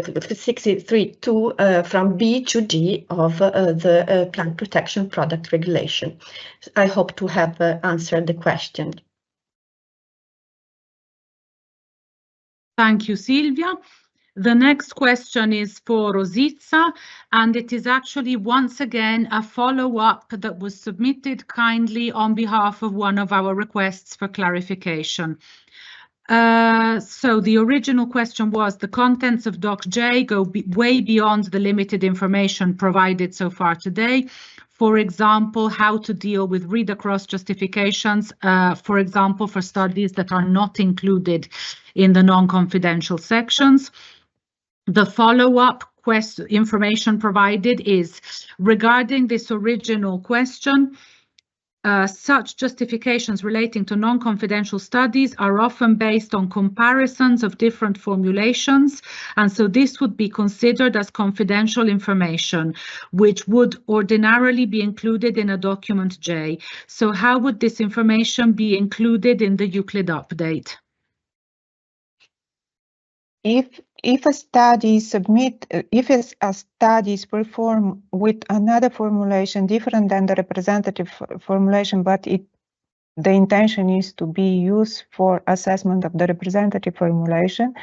[SPEAKER 5] 63(2) from B to D of the Plant Protection Product Regulation. I hope to have answered the question.
[SPEAKER 1] Thank you, Silvia. The next question is for Rosizza, and it is actually once again a follow-up that was submitted kindly on behalf of one of our requests for clarification. So the original question was, the contents of Doc J go way beyond the limited information provided so far today. For example, how to deal with read-across justifications, for example, for studies that are not included in the non-confidential sections. The follow-up information provided is regarding this original question. Such justifications relating to non-confidential studies are often based on comparisons of different formulations, and so this would be considered as confidential information, which would ordinarily be included in a document J. So how would this information be included in the Euclid update?
[SPEAKER 3] If a study is performed with another formulation different than the representative formulation, but the intention is to be used for assessment of the representative formulation,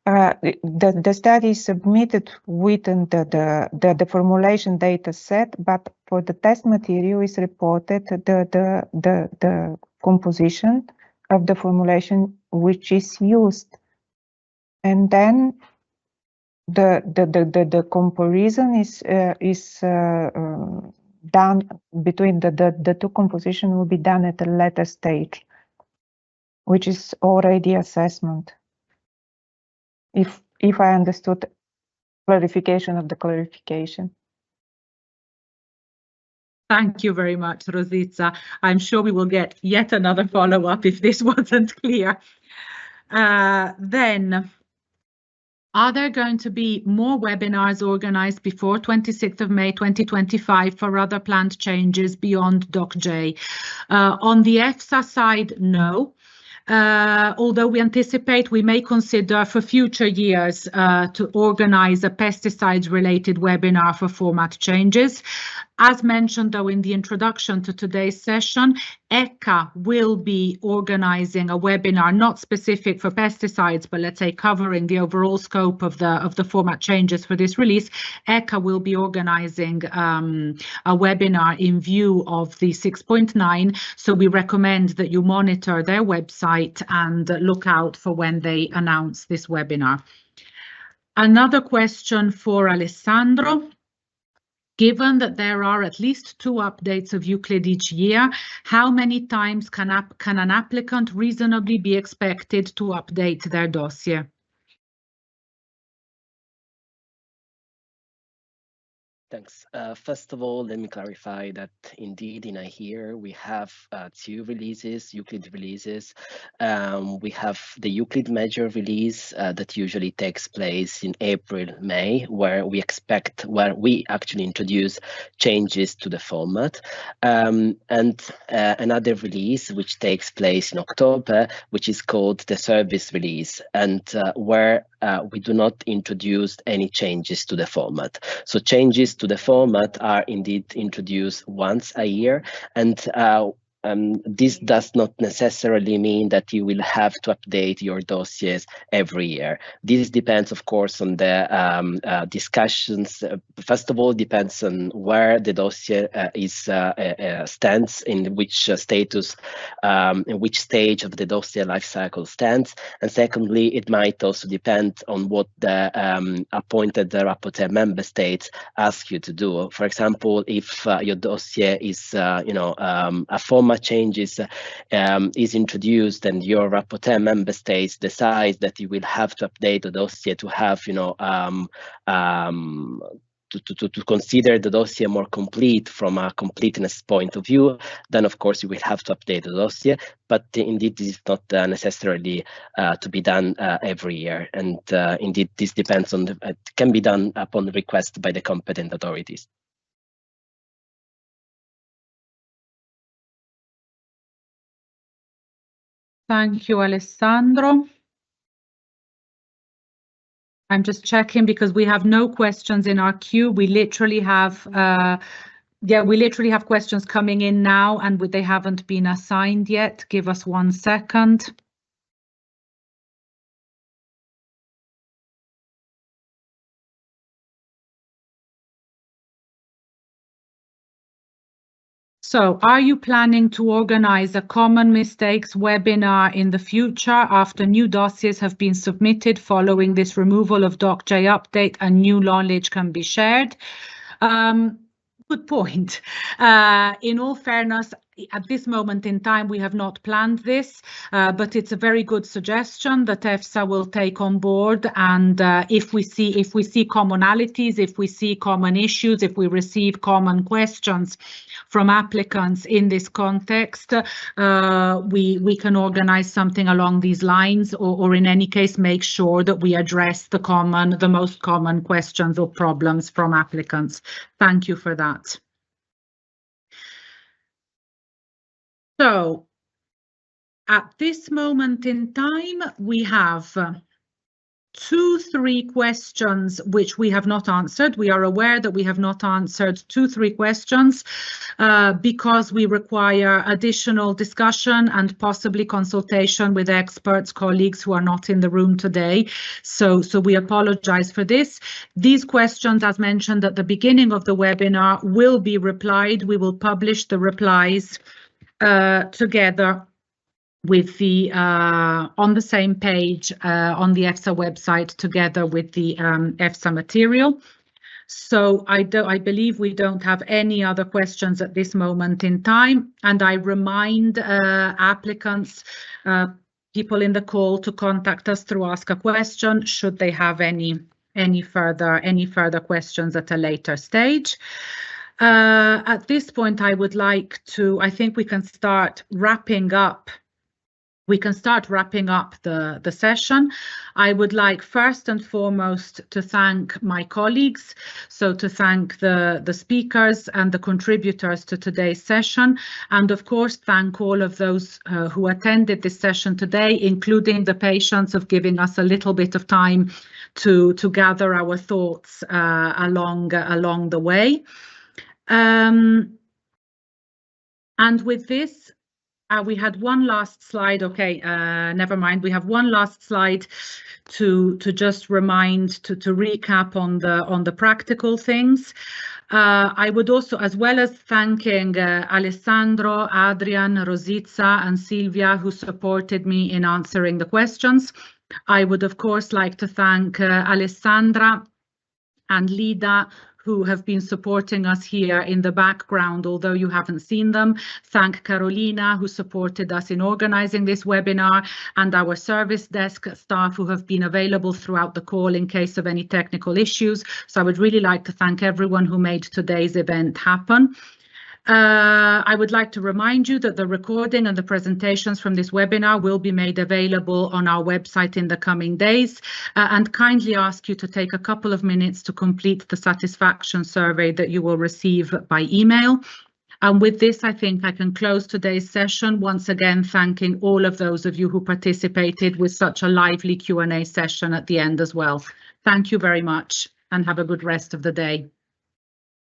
[SPEAKER 3] the study is submitted within the formulation data set, but for the test material is reported the composition of the formulation which is used. And then the comparison is done between the two compositions will be done at a later stage, which is already assessment. If I understood clarification of the clarification.
[SPEAKER 1] Thank you very much, Rosizza. I'm sure we will get yet another follow-up if this wasn't clear. Then, are there going to be more webinars organized before 26th of May 2025 for other planned changes beyond Doc J? On the EFSA side, no. Although we anticipate we may consider for future years to organize a pesticides-related webinar for format changes. As mentioned, though, in the introduction to today's session, ECHA will be organizing a webinar not specific for pesticides, but let's say covering the overall scope of the format changes for this release. ECHA will be organizing a webinar in view of the 6.9, so we recommend that you monitor their website and look out for when they announce this webinar. Another question for Alessandro. Given that there are at least 2 updates of Euclid each year, how many times can an applicant reasonably be expected to update their dossier?
[SPEAKER 2] Thanks. First of all, let me clarify that indeed in a year we have 2 releases, Euclid releases. We have the Euclid major release that usually takes place in April, May, where we actually introduce changes to the format. And another release which takes place in October, which is called the service release, and where we do not introduce any changes to the format. So changes to the format are indeed introduced once a year, and this does not necessarily mean that you will have to update your dossiers every year. This depends, of course, on the discussions. First of all, depends on where the dossier stands, in which status, in which stage of the dossier life cycle stands. And secondly, it might also depend on what the appointed rapporteur member states ask you to do. For example, if your dossier is, a format changes is introduced and your rapporteur member states decides that you will have to update the dossier to have, to consider the dossier more complete from a completeness point of view, then of course you will have to update the dossier. But indeed, this is not necessarily to be done every year. And indeed, this depends on it can be done upon request by the competent authorities.
[SPEAKER 1] Thank you, Alessandro. I'm just checking because we have no questions in our queue. We literally have, questions coming in now, and they haven't been assigned yet. Give us 1 second. So, are you planning to organize a common mistakes webinar in the future after new dossiers have been submitted following this removal of DocJ update and new knowledge can be shared? Good point. In all fairness, at this moment in time, we have not planned this, but it's a very good suggestion that EFSA will take on board. And if we see commonalities, if we see common issues, if we receive common questions from applicants in this context, we can organize something along these lines, or in any case, make sure that we address the most common questions or problems from applicants. Thank you for that. So, at this moment in time, we have 2-3 questions which we have not answered. We are aware that we have not answered 2-3 questions because we require additional discussion and possibly consultation with experts, colleagues who are not in the room today. So we apologize for this. These questions, as mentioned at the beginning of the webinar, will be replied. We will publish the replies together with the on the same page on the EFSA website, together with the EFSA material. So I believe we don't have any other questions at this moment in time, and I remind applicants, people in the call, to contact us through Ask a Question should they have any further questions at a later stage. At this point, I think we can start wrapping up. We can start wrapping up the session. I would like first and foremost to thank my colleagues, so to thank the speakers and the contributors to today's session, and of course thank all of those who attended this session today, including the patience of giving us a little bit of time to gather our thoughts along the way. And with this, we had one last slide. Okay, never mind. We have one last slide to just remind, to recap on the practical things. I would also, as well as thanking Alessandro, Adrian, Rositza and Silvia, who supported me in answering the questions, I would of course like to thank Alessandra and Lida, who have been supporting us here in the background, although you haven't seen them. Thank Carolina, who supported us in organizing this webinar, and our service desk staff who have been available throughout the call in case of any technical issues. So I would really like to thank everyone who made today's event happen. I would like to remind you that the recording and the presentations from this webinar will be made available on our website in the coming days, and kindly ask you to take a couple of minutes to complete the satisfaction survey that you will receive by email. And with this, I think I can close today's session, once again thanking all of those of you who participated with such a lively Q&A session at the end as well. Thank you very much and have a good rest of the day.